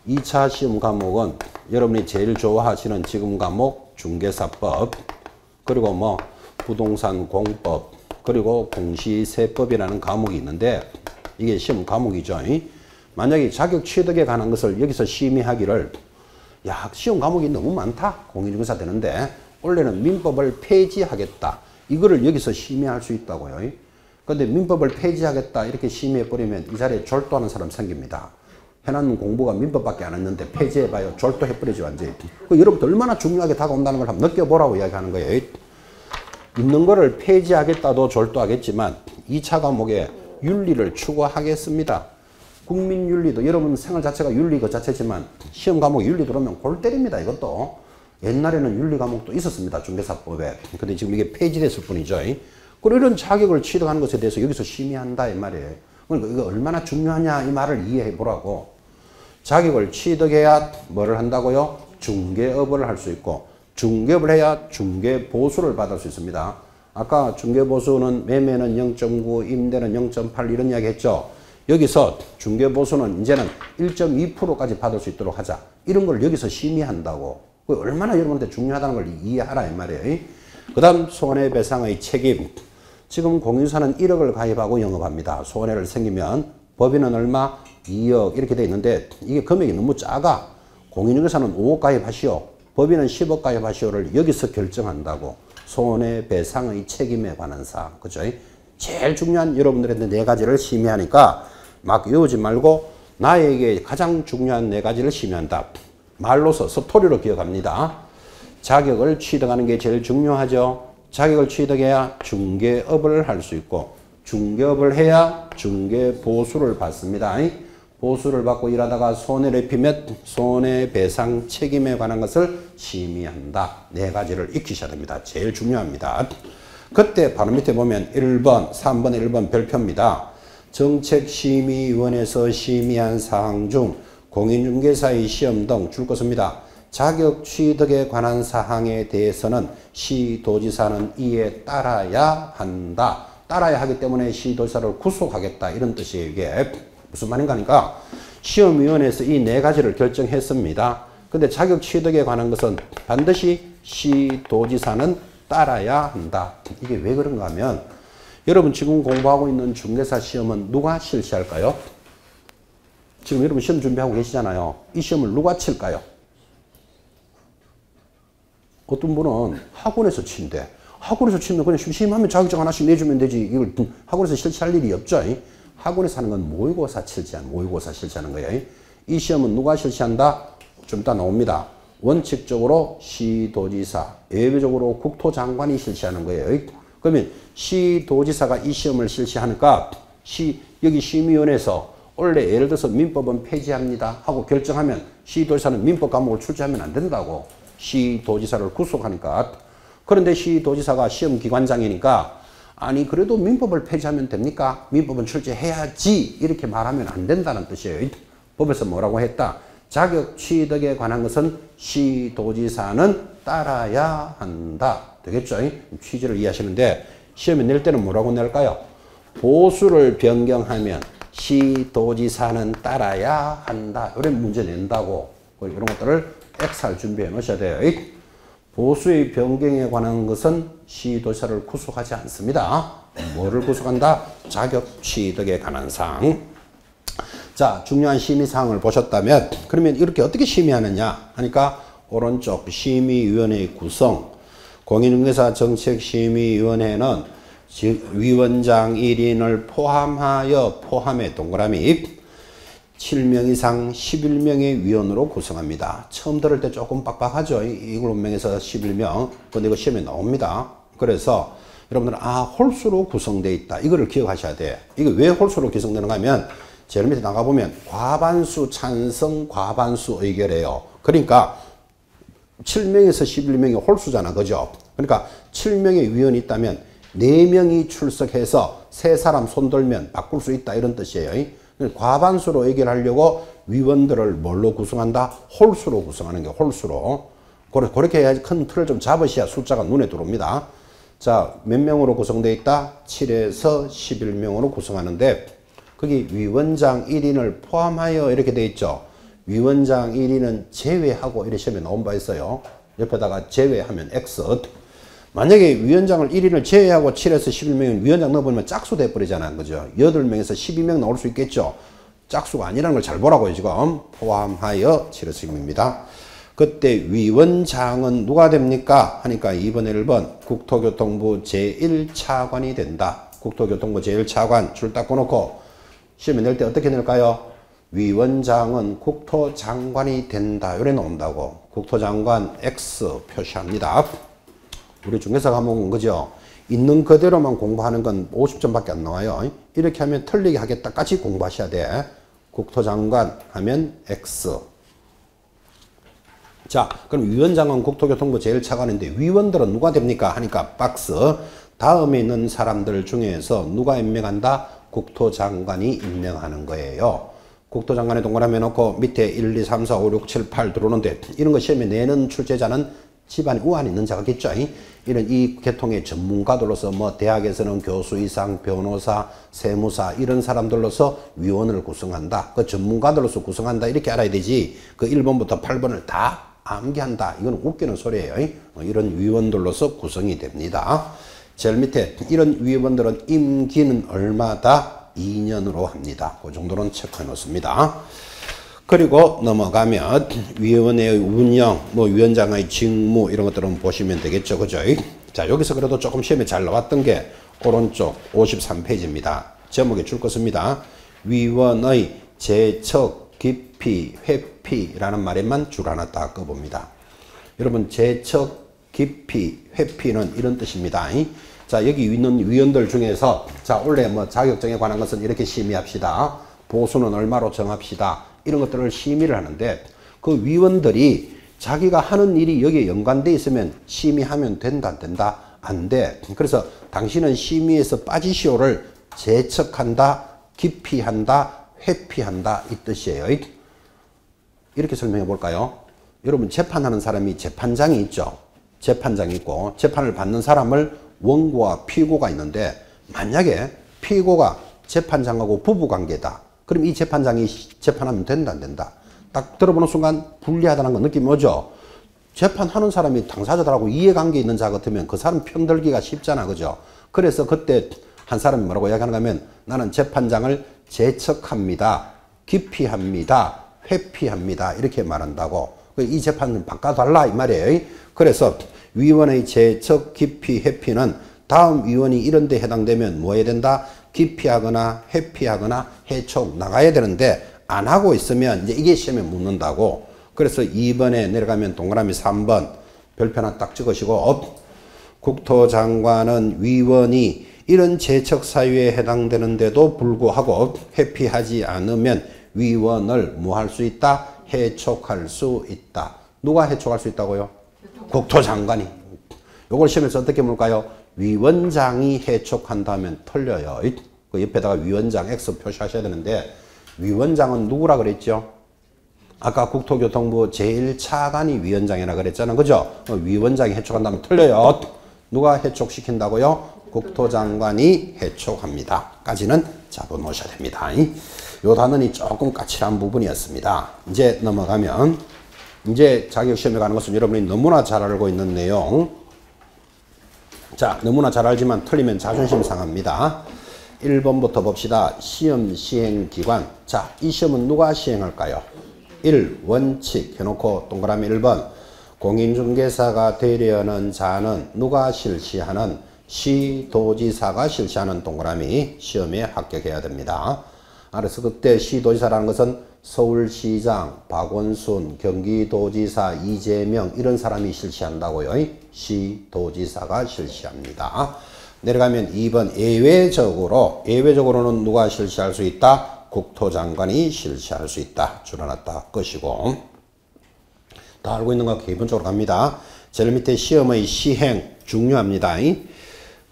[SPEAKER 1] 2차 시험 과목은 여러분이 제일 좋아하시는 지금 과목 중개사법, 그리고 뭐 부동산 공법, 그리고 공시세법이라는 과목이 있는데 이게 시험 과목이죠. 만약에 자격 취득에 관한 것을 여기서 심의하기를 시험 과목이 너무 많다. 공인중개사 되는데 원래는 민법을 폐지하겠다. 이거를 여기서 심의할 수 있다고요. 근데 민법을 폐지하겠다 이렇게 심의해버리면 이 자리에 졸도하는 사람 생깁니다. 해놨는 공부가 민법밖에 안 했는데 폐지해봐요. 졸도해버리죠 완전히. 여러분들 얼마나 중요하게 다가온다는 걸 한번 느껴보라고 이야기하는 거예요. 있는 거를 폐지하겠다도 졸도하겠지만 2차 과목에 윤리를 추구하겠습니다. 국민윤리도 여러분 생활 자체가 윤리 그 자체지만 시험 과목 윤리 들어오면 골 때립니다. 이것도 옛날에는 윤리 과목도 있었습니다. 중개사법에. 근데 지금 이게 폐지됐을 뿐이죠. 그리고 이런 자격을 취득하는 것에 대해서 여기서 심의한다 이 말이에요. 그러니까 이거 얼마나 중요하냐 이 말을 이해해 보라고. 자격을 취득해야 뭐를 한다고요? 중개업을 할 수 있고, 중개업을 해야 중개보수를 받을 수 있습니다. 아까 중개보수는 매매는 0.9, 임대는 0.8 이런 이야기 했죠. 여기서 중개보수는 이제는 1.2%까지 받을 수 있도록 하자. 이런 걸 여기서 심의한다고. 얼마나 여러분한테 중요하다는 걸 이해하라 이 말이에요. 그 다음 손해배상의 책임. 지금 공인중개사는 1억을 가입하고 영업합니다. 손해를 생기면 법인은 얼마? 2억 이렇게 돼 있는데 이게 금액이 너무 작아. 공인중개사는 5억 가입하시오. 법인은 10억 가입하시오를 여기서 결정한다고. 손해배상의 책임에 관한 사항. 그죠? 제일 중요한 여러분들한테 4가지를 심의하니까 막 외우지 말고 나에게 가장 중요한 4가지를 심의한다. 말로서 스토리로 기억합니다. 자격을 취득하는 게 제일 중요하죠. 자격을 취득해야 중개업을 할 수 있고 중개업을 해야 중개보수를 받습니다. 보수를 받고 일하다가 손해를 입히면 손해배상 책임에 관한 것을 심의한다. 4가지를 익히셔야 됩니다. 제일 중요합니다. 그때 바로 밑에 보면 1번, 3번, 1번 별표입니다. 정책심의위원회에서 심의한 사항 중 공인중개사의 시험 등 줄 것입니다. 자격 취득에 관한 사항에 대해서는 시도지사는 이에 따라야 한다. 따라야 하기 때문에 시도지사를 구속하겠다. 이런 뜻이에요. 이게 무슨 말인가 하니까 시험위원회에서 이 4가지를 결정했습니다. 근데 자격 취득에 관한 것은 반드시 시도지사는 따라야 한다. 이게 왜 그런가 하면 여러분 지금 공부하고 있는 중개사 시험은 누가 실시할까요? 지금 여러분 시험 준비하고 계시잖아요. 이 시험을 누가 칠까요? 어떤 분은 학원에서 친대. 학원에서 치면 그냥 심심하면 자격증 하나씩 내주면 되지. 이걸 학원에서 실시할 일이 없죠. 학원에서 하는 건 모의고사 모의고사 실시하는 거예요. 이 시험은 누가 실시한다? 좀 이따 나옵니다. 원칙적으로 시도지사, 예외적으로 국토장관이 실시하는 거예요. 그러면 시도지사가 이 시험을 실시하니까 여기 심의위원회에서 원래 예를 들어서 민법은 폐지합니다 하고 결정하면 시도지사는 민법 과목을 출제하면 안 된다고. 시도지사를 구속하니까. 그런데 시도지사가 시험기관장이니까 아니 그래도 민법을 폐지하면 됩니까? 민법은 출제해야지 이렇게 말하면 안 된다는 뜻이에요. 법에서 뭐라고 했다? 자격 취득에 관한 것은 시도지사는 따라야 한다. 되겠죠? 취지를 이해하시는데 시험에 낼 때는 뭐라고 낼까요? 보수를 변경하면 시도지사는 따라야 한다. 이런 문제 낸다고. 이런 것들을 X할 준비해 놓으셔야 돼요. 보수의 변경에 관한 것은 시도지사를 구속하지 않습니다. 뭐를 구속한다? 자격 취득에 관한 사항. 자, 중요한 심의사항을 보셨다면 그러면 이렇게 어떻게 심의하느냐 하니까 오른쪽 심의위원회 구성. 공인중개사 정책심의위원회는 위원장 1인을 포함해 동그라미 7명 이상 11명의 위원으로 구성합니다. 처음 들을 때 조금 빡빡하죠. 7명에서 11명. 근데 이거 시험에 나옵니다. 그래서 여러분들은 홀수로 구성되어 있다. 이거를 기억하셔야 돼. 이게 왜 홀수로 구성되는가 하면 제일 밑에 나가보면 과반수 찬성, 과반수 의결해요. 그러니까 7명에서 11명이 홀수잖아. 그죠? 그러니까 7명의 위원이 있다면 4명이 출석해서 3사람 손들면 바꿀 수 있다. 이런 뜻이에요. 과반수로 의결하려고 위원들을 뭘로 구성한다? 홀수로 구성하는 게 홀수로. 그렇게 해야지 큰 틀을 좀 잡으셔야 숫자가 눈에 들어옵니다. 자, 몇 명으로 구성되어 있다? 7에서 11명으로 구성하는데 거기 위원장 1인을 포함하여 이렇게 되어 있죠. 위원장 1인은 제외하고 이렇게 시험에 나온 바 있어요. 옆에다가 제외하면 X. 만약에 위원장을 1인을 제외하고 7에서 11명은 위원장 넣어보면 짝수 돼버리잖아요. 그죠? 8명에서 12명 나올 수 있겠죠. 짝수가 아니라는 걸 잘 보라고요. 지금 포함하여 7에서 12명입니다. 그때 위원장은 누가 됩니까? 하니까 2번, 1번 국토교통부 제1차관이 된다. 국토교통부 제1차관 줄 딱 꺼놓고 시험에 낼 때 어떻게 낼까요? 위원장은 국토장관이 된다. 이래 나온다고. 국토장관 X 표시합니다. 우리 중개사 과목은 그죠? 있는 그대로만 공부하는 건 50점밖에 안 나와요. 이렇게 하면 틀리게 하겠다 까지 공부하셔야 돼. 국토장관 하면 X. 자, 그럼 위원장은 국토교통부 제1차관인데 위원들은 누가 됩니까? 하니까 박스. 다음에 있는 사람들 중에서 누가 임명한다? 국토장관이 임명하는 거예요. 국토장관에 동그라미 놓고 밑에 1, 2, 3, 4, 5, 6, 7, 8 들어오는데 이런 거 시험에 내는 출제자는 집안에 우환이 있는 자가겠죠. 이런 이 계통의 전문가들로서 뭐 대학에서는 교수 이상, 변호사, 세무사 이런 사람들로서 위원을 구성한다. 그 전문가들로서 구성한다. 이렇게 알아야 되지. 그 1번부터 8번을 다 암기한다. 이건 웃기는 소리예요. 이런 위원들로서 구성이 됩니다. 제일 밑에 이런 위원들은 임기는 얼마다? 2년으로 합니다. 그 정도는 체크해 놓습니다. 그리고 넘어가면 위원회의 운영, 뭐 위원장의 직무 이런 것들은 보시면 되겠죠. 그죠? 자, 여기서 그래도 조금 시험에 잘 나왔던 게 오른쪽 53페이지입니다. 제목에 줄 것입니다. 위원의 재척, 깊이, 회피라는 말에만 줄 하나 딱 꺼봅니다. 여러분 재척, 깊이, 회피는 이런 뜻입니다. 자, 여기 있는 위원들 중에서 자, 원래 뭐 자격증에 관한 것은 이렇게 심의합시다. 보수는 얼마로 정합시다. 이런 것들을 심의를 하는데 그 위원들이 자기가 하는 일이 여기에 연관돼 있으면 심의하면 된다, 안 된다? 안 돼. 그래서 당신은 심의에서 빠지시오를 재척한다, 기피한다, 회피한다 이 뜻이에요. 이렇게 설명해 볼까요? 여러분 재판하는 사람이 재판장이 있죠. 재판장이 있고 재판을 받는 사람을 원고와 피고가 있는데 만약에 피고가 재판장하고 부부관계다. 그럼 이 재판장이 재판하면 된다, 안 된다? 딱 들어보는 순간 불리하다는 거 느낌이 오죠? 재판하는 사람이 당사자들하고 이해관계 있는 자 같으면 그 사람 편들기가 쉽잖아, 그죠? 그래서 그때 한 사람이 뭐라고 이야기하는가 하면 나는 재판장을 재척합니다, 기피합니다, 회피합니다 이렇게 말한다고. 이 재판을 바꿔달라 이 말이에요. 그래서 위원의 재척, 기피, 회피는 다음 위원이 이런 데 해당되면 뭐 해야 된다? 기피하거나 회피하거나 해촉 나가야 되는데 안 하고 있으면 이제 이게 시험에 묻는다고. 그래서 2번에 내려가면 동그라미 3번 별표 하나 딱 찍으시고 국토장관은 위원이 이런 재척 사유에 해당되는데도 불구하고 회피하지 않으면 위원을 뭐 할 수 있다? 해촉할 수 있다. 누가 해촉할 수 있다고요? 국토장관이. 요걸 시험에서 어떻게 물까요? 위원장이 해촉한다면 틀려요. 그 옆에다가 위원장 X 표시하셔야 되는데 위원장은 누구라 그랬죠? 아까 국토교통부 제1차관이 위원장이라 그랬잖아요. 그죠? 위원장이 해촉한다면 틀려요. 누가 해촉시킨다고요? 국토장관이 해촉합니다. 까지는 잡아놓으셔야 됩니다. 요 단원이 조금 까칠한 부분이었습니다. 이제 넘어가면 이제 자격시험에 가는 것은 여러분이 너무나 잘 알고 있는 내용. 자, 너무나 잘 알지만 틀리면 자존심 상합니다. 1번부터 봅시다. 시험 시행기관. 자, 이 시험은 누가 시행할까요? 1. 원칙 해놓고 동그라미 1번. 공인중개사가 되려는 자는 누가 실시하는? 시도지사가 실시하는 동그라미. 시험에 합격해야 됩니다. 그래서 그때 시도지사라는 것은 서울시장, 박원순, 경기도지사, 이재명 이런 사람이 실시한다고요. 시도지사가 실시합니다. 내려가면 2번 예외적으로는 누가 실시할 수 있다? 국토장관이 실시할 수 있다. 줄여놨다 것이고 다 알고 있는 거 기본적으로 갑니다. 제일 밑에 시험의 시행 중요합니다.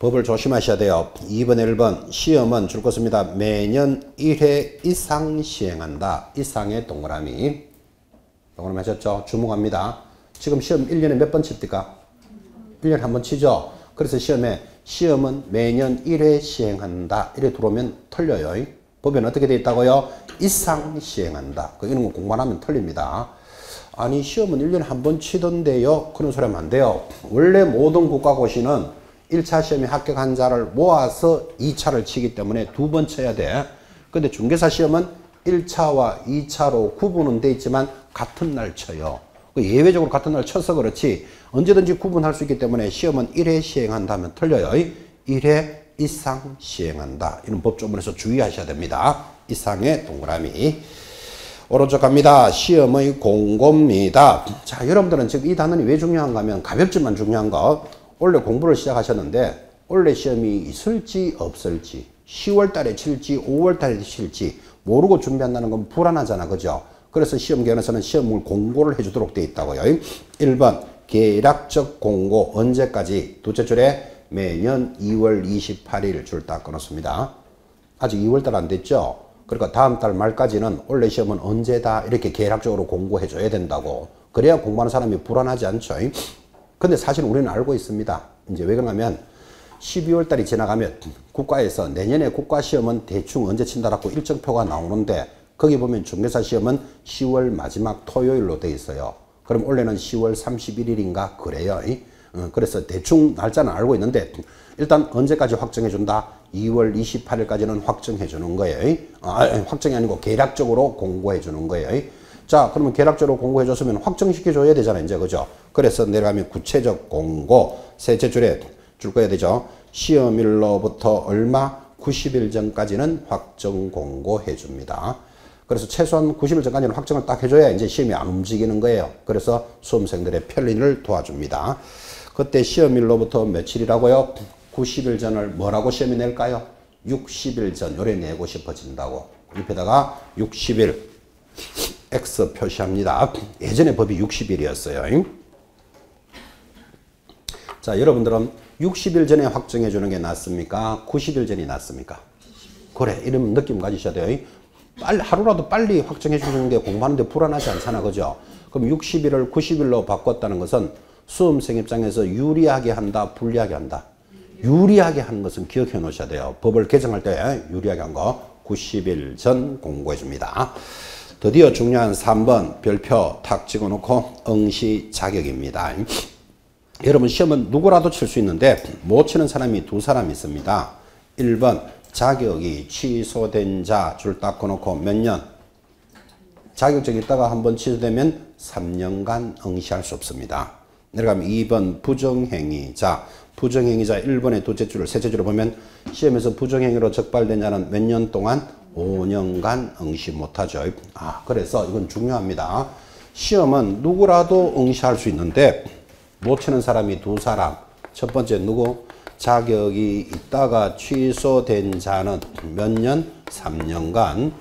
[SPEAKER 1] 법을 조심하셔야 돼요. 2번 1번 시험은 줄 것입니다. 매년 1회 이상 시행한다. 이상의 동그라미 하셨죠? 주목합니다. 지금 시험 1년에 몇 번 칩니까? 1년에 한 번 치죠? 그래서 시험은 매년 1회 시행한다. 이래 들어오면 틀려요. 법에는 어떻게 되어 있다고요? 이상 시행한다. 이런 거 공부만 하면 틀립니다. 아니 시험은 1년에 한 번 치던데요? 그런 소리 하면 안 돼요. 원래 모든 국가고시는 1차 시험에 합격한 자를 모아서 2차를 치기 때문에 2번 쳐야 돼. 근데 중개사 시험은 1차와 2차로 구분은 돼 있지만 같은 날 쳐요. 예외적으로 같은 날 쳐서 그렇지 언제든지 구분할 수 있기 때문에 시험은 1회 시행한다면 틀려요. 1회 이상 시행한다. 이런 법조문에서 주의하셔야 됩니다. 이상의 동그라미. 오른쪽 갑니다. 시험의 공고입니다. 자, 여러분들은 지금 이 단원이 왜 중요한가 하면 가볍지만 중요한 거. 원래 공부를 시작하셨는데 원래 시험이 있을지 없을지 10월 달에 칠지 5월 달에 칠지 모르고 준비한다는 건 불안하잖아. 그죠? 그래서 시험기관에서는 시험을 공고를 해주도록 되어 있다고요. 1번 계략적 공고 언제까지? 둘째 줄에 매년 2월 28일 줄 딱 끊었습니다. 아직 2월 달 안 됐죠? 그러니까 다음 달 말까지는 원래 시험은 언제다 이렇게 계략적으로 공고해 줘야 된다고. 그래야 공부하는 사람이 불안하지 않죠. 근데 사실 우리는 알고 있습니다. 이제 왜 그러냐면 12월 달이 지나가면 국가에서 내년에 국가시험은 대충 언제 친다라고 일정표가 나오는데 거기 보면 중개사 시험은 10월 마지막 토요일로 돼 있어요. 그럼 원래는 10월 31일인가 그래요. 그래서 대충 날짜는 알고 있는데 일단 언제까지 확정해 준다? 2월 28일까지는 확정해 주는 거예요. 확정이 아니고 계략적으로 공고해 주는 거예요. 자, 그러면 계략적으로 공고해 줬으면 확정시켜 줘야 되잖아요. 이제 그죠? 그래서 내려가면 구체적 공고 셋째 줄에 줄 거야 되죠. 시험일로부터 얼마? 90일 전까지는 확정 공고해 줍니다. 그래서 최소한 90일 전까지는 확정을 딱 해줘야 이제 시험이 안 움직이는 거예요. 그래서 수험생들의 편리를 도와줍니다. 그때 시험일로부터 며칠이라고요? 90일 전을 뭐라고 시험에 낼까요? 60일 전 요래 내고 싶어진다고. 옆에다가 60일 X 표시합니다. 예전에 법이 60일이었어요. 자, 여러분들은 60일 전에 확정해 주는 게 낫습니까? 90일 전이 낫습니까? 그래, 이런 느낌 가지셔야 돼요. 빨리, 하루라도 빨리 확정해 주는 게 공부하는데 불안하지 않잖아, 그죠? 그럼 60일을 90일로 바꿨다는 것은 수험생 입장에서 유리하게 한다, 불리하게 한다? 유리하게 하는 것은 기억해 놓으셔야 돼요. 법을 개정할 때 유리하게 한 거 90일 전 공고해 줍니다. 드디어 중요한 3번 별표 탁 찍어놓고 응시 자격입니다. 여러분 시험은 누구라도 칠 수 있는데 못 치는 사람이 두 사람 있습니다. 1번 자격이 취소된 자 줄 딱 꺼놓고 몇 년? 자격증이 있다가 한번 취소되면 3년간 응시할 수 없습니다. 내려가면 2번 부정행위자. 부정행위자 1번의 두째 줄을 셋째 줄을 보면 시험에서 부정행위로 적발된 자는 몇 년 동안? 5년간 응시 못하죠. 그래서 이건 중요합니다. 시험은 누구라도 응시할 수 있는데 못 치는 사람이 두 사람. 첫 번째 누구? 자격이 있다가 취소된 자는 몇 년? 3년간.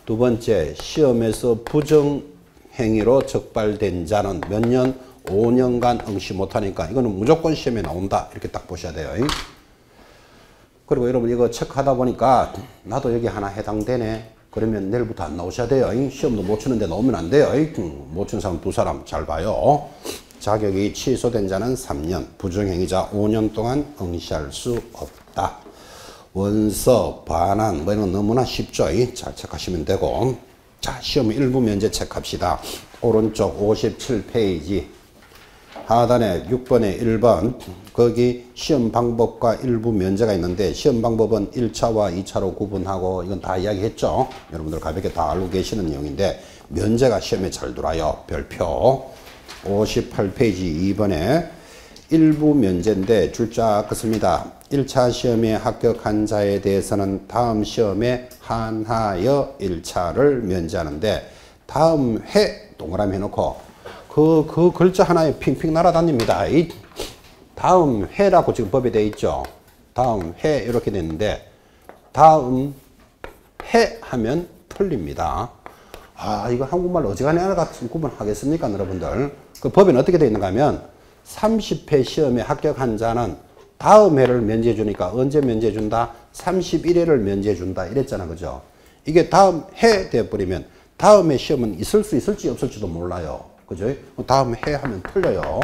[SPEAKER 1] 두 번째 시험에서 부정행위로 적발된 자는 몇 년? 5년간 응시 못하니까 이거는 무조건 시험에 나온다. 이렇게 딱 보셔야 돼요. 그리고 여러분 이거 체크하다 보니까 나도 여기 하나 해당되네. 그러면 내일부터 안 나오셔야 돼요. 시험도 못 치는데 나오면 안 돼요. 못 치는 사람 두 사람 잘 봐요. 자격이 취소된 자는 3년, 부정행위자 5년 동안 응시할 수 없다. 원서, 반환 뭐 이런 건 너무나 쉽죠. 잘 체크하시면 되고. 자, 시험 일부 면제 체크합시다. 오른쪽 57페이지 하단에 6번에 1번 거기 시험 방법과 일부 면제가 있는데 시험 방법은 1차와 2차로 구분하고 이건 다 이야기했죠. 여러분들 가볍게 다 알고 계시는 내용인데 면제가 시험에 잘 들어와요. 별표 58페이지 2번에 일부 면제인데 줄자 긋습니다. 1차 시험에 합격한 자에 대해서는 다음 시험에 한하여 1차를 면제하는데 다음 해 동그라미 해놓고 그 글자 하나에 핑핑 날아다닙니다. 이 다음 해라고 지금 법에 되어 있죠. 다음 해 이렇게 됐는데 다음 해 하면 틀립니다. 이거 한국말 어지간히 알아같이 구분하겠습니까 여러분들? 그 법에는 어떻게 되어 있는가 하면 30회 시험에 합격한 자는 다음 해를 면제해 주니까 언제 면제해 준다? 31회를 면제해 준다 이랬잖아, 그죠? 이게 다음 해 돼버리면 다음에 시험은 있을 수 있을지 없을지도 몰라요. 그죠? 다음 해 하면 틀려요.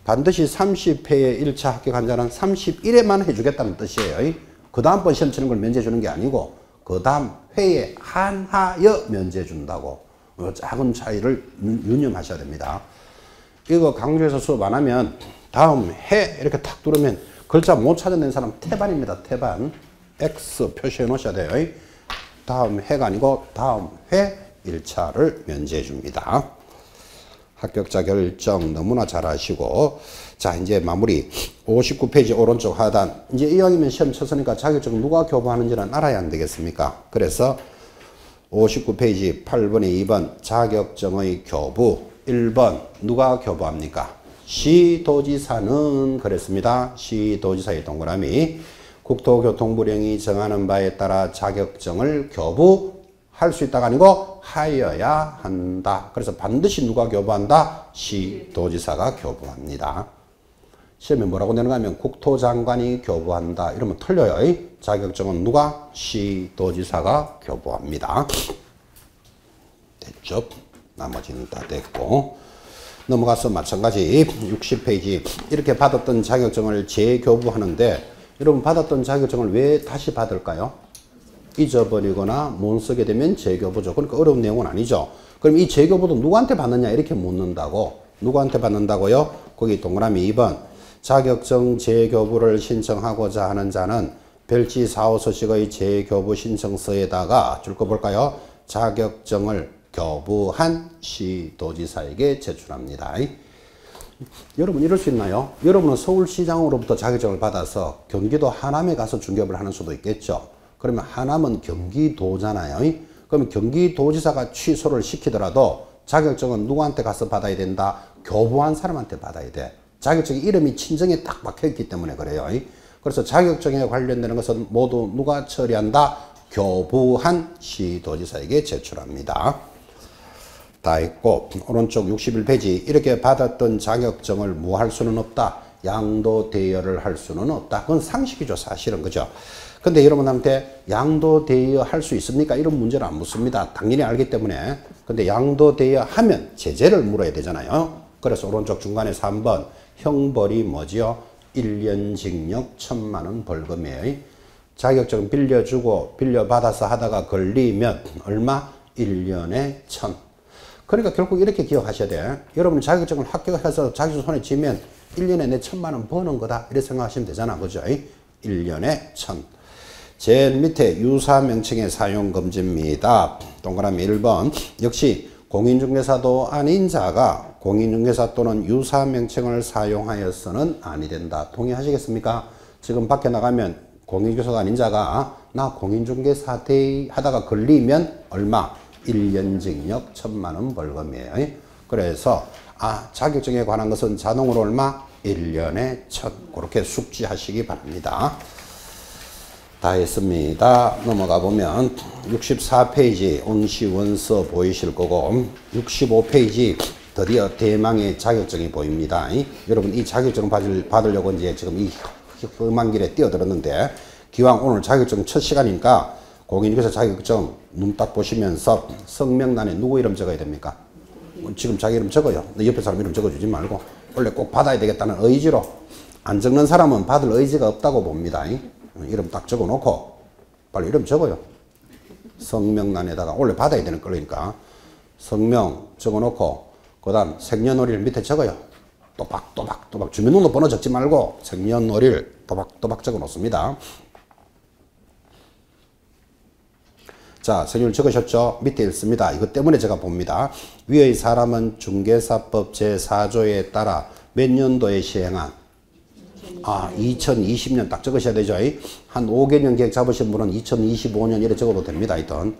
[SPEAKER 1] 반드시 30회에 1차 합격한 자는 31회만 해주겠다는 뜻이에요. 그 다음번 시험 치는 걸 면제해 주는 게 아니고 그 다음 회에 한하여 면제해 준다고. 작은 차이를 유념하셔야 됩니다. 이거 강조해서 수업 안 하면 다음 해 이렇게 탁 누르면 글자 못 찾아낸 사람 태반입니다. 태반. X 표시해 놓으셔야 돼요. 다음 해가 아니고 다음 회 1차를 면제해 줍니다. 합격자 결정 너무나 잘 하시고 자 이제 마무리 59페이지 오른쪽 하단 이제 이왕이면 시험 쳤으니까 자격증 누가 교부하는지는 알아야 안 되겠습니까? 그래서 59페이지 8번에 2번 자격증의 교부 1번 누가 교부합니까? 시도지사는 그랬습니다. 시도지사의 동그라미 국토교통부령이 정하는 바에 따라 자격증을 교부할 수 있다가 아니고 하여야 한다. 그래서 반드시 누가 교부한다? 시도지사가 교부합니다. 시험에 뭐라고 내는가 하면 국토장관이 교부한다. 이러면 틀려요. 자격증은 누가? 시도지사가 교부합니다. 됐죠? 나머지는 다 됐고 넘어가서 마찬가지 60페이지 이렇게 받았던 자격증을 재교부하는데 여러분 받았던 자격증을 왜 다시 받을까요? 잊어버리거나 못 쓰게 되면 재교부죠. 그러니까 어려운 내용은 아니죠. 그럼 이 재교부도 누구한테 받느냐 이렇게 묻는다고. 누구한테 받는다고요? 거기 동그라미 2번 자격증 재교부를 신청하고자 하는 자는 별지 4호서식의 재교부 신청서에다가 줄 거 볼까요? 자격증을 교부한 시도지사에게 제출합니다. 여러분 이럴 수 있나요? 여러분은 서울시장으로부터 자격증을 받아서 경기도 하남에 가서 중개업을 하는 수도 있겠죠. 그러면 하남은 경기도잖아요. 그러면 경기도지사가 취소를 시키더라도 자격증은 누구한테 가서 받아야 된다? 교부한 사람한테 받아야 돼. 자격증 이름이 친정에 딱 박혀있기 때문에 그래요. 그래서 자격증에 관련되는 것은 모두 누가 처리한다? 교부한 시도지사에게 제출합니다. 다 했고, 오른쪽 61페이지 이렇게 받았던 자격증을 뭐 할 수는 없다? 양도 대여를 할 수는 없다. 그건 상식이죠, 사실은. 그죠? 근데 여러분한테 양도 대여 할 수 있습니까? 이런 문제를 안 묻습니다. 당연히 알기 때문에. 근데 양도 대여 하면 제재를 물어야 되잖아요. 그래서 오른쪽 중간에 3번 형벌이 뭐지요? 1년 징역 1,000만 원 벌금이에요. 자격증 빌려주고 빌려받아서 하다가 걸리면 얼마? 1년에 1,000. 그러니까 결국 이렇게 기억하셔야 돼. 여러분 자격증을 합격해서 자격증 손에 쥐면 1년에 내 1,000만 원 버는 거다. 이렇게 생각하시면 되잖아. 그죠? 1년에 1,000. 제일 밑에 유사명칭의 사용 금지입니다. 동그라미 1번. 역시 공인중개사도 아닌 자가 공인중개사 또는 유사명칭을 사용하여서는 아니 된다. 동의하시겠습니까? 지금 밖에 나가면 공인중개사가 아닌 자가 나 공인중개사 하다가 걸리면 얼마? 1년 징역 1,000만 원 벌금이에요. 그래서 자격증에 관한 것은 자동으로 얼마? 1년에 1,000. 그렇게 숙지하시기 바랍니다. 다 했습니다. 넘어가 보면 64페이지 응시원서 보이실 거고 65페이지 드디어 대망의 자격증이 보입니다. 여러분 이 자격증 받으려고 이제 지금 이 험한 길에 뛰어들었는데 기왕 오늘 자격증 첫 시간이니까 공인중개사 자격증 눈 딱 보시면서 성명란에 누구 이름 적어야 됩니까? 지금 자기 이름 적어요. 옆에 사람 이름 적어주지 말고 원래 꼭 받아야 되겠다는 의지로 안 적는 사람은 받을 의지가 없다고 봅니다. 이름 딱 적어 놓고 빨리 이름 적어요. 성명란에다가 원래 받아야 되는 거니까 성명 적어 놓고 그 다음 생년월일 밑에 적어요. 또박또박 주민등록번호 적지 말고 생년월일 또박또박 적어 놓습니다. 자, 생일 적으셨죠? 밑에 읽습니다. 이것 때문에 제가 봅니다. 위의 사람은 중개사법 제4조에 따라 몇 년도에 시행한 2020년 딱 적으셔야 되죠. 한 5개년 계획 잡으신 분은 2025년 이래 적어도 됩니다. 하여튼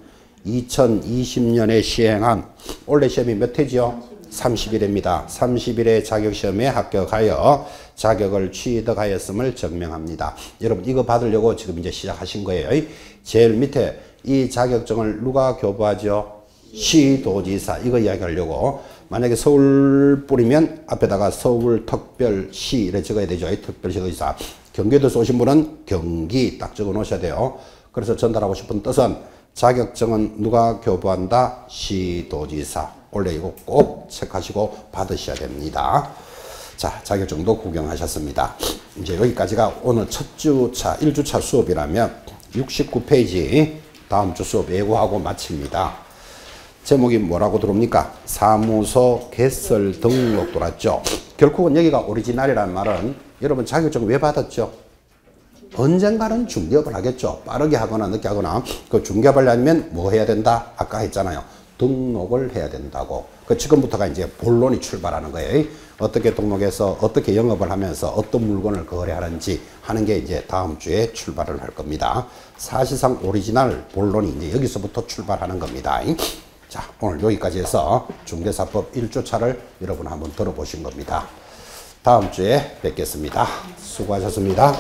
[SPEAKER 1] 2020년에 시행한 올해 시험이 몇 회지요? 30일입니다. 30일에 자격시험에 합격하여 자격을 취득하였음을 증명합니다. 여러분 이거 받으려고 지금 이제 시작하신 거예요. 제일 밑에 이 자격증을 누가 교부하죠? 시도지사. 이거 이야기하려고. 만약에 서울 뿌리면 앞에다가 서울특별시 이렇게 적어야 되죠. 특별시도지사. 경기도에서 오신 분은 경기 딱 적어 놓으셔야 돼요. 그래서 전달하고 싶은 뜻은 자격증은 누가 교부한다? 시도지사. 원래 이거 꼭 체크하시고 받으셔야 됩니다. 자, 자격증도 구경하셨습니다. 이제 여기까지가 오늘 첫 주차, 1주차 수업이라면 69페이지 다음 주 수업 예고하고 마칩니다. 제목이 뭐라고 들어옵니까? 사무소 개설 등록 돌았죠. 결국은 여기가 오리지널이라는 말은 여러분 자격증 왜 받았죠? 언젠가는 중개업을 하겠죠. 빠르게 하거나 늦게 하거나. 그 중개업을 하려면 뭐 해야 된다? 아까 했잖아요. 등록을 해야 된다고. 그 지금부터가 이제 본론이 출발하는 거예요. 어떻게 등록해서 어떻게 영업을 하면서 어떤 물건을 거래하는지 하는 게 이제 다음 주에 출발을 할 겁니다. 사실상 오리지널 본론이 이제 여기서부터 출발하는 겁니다. 자, 오늘 여기까지 해서 중개사법 1주차를 여러분 한번 들어보신 겁니다. 다음 주에 뵙겠습니다. 수고하셨습니다.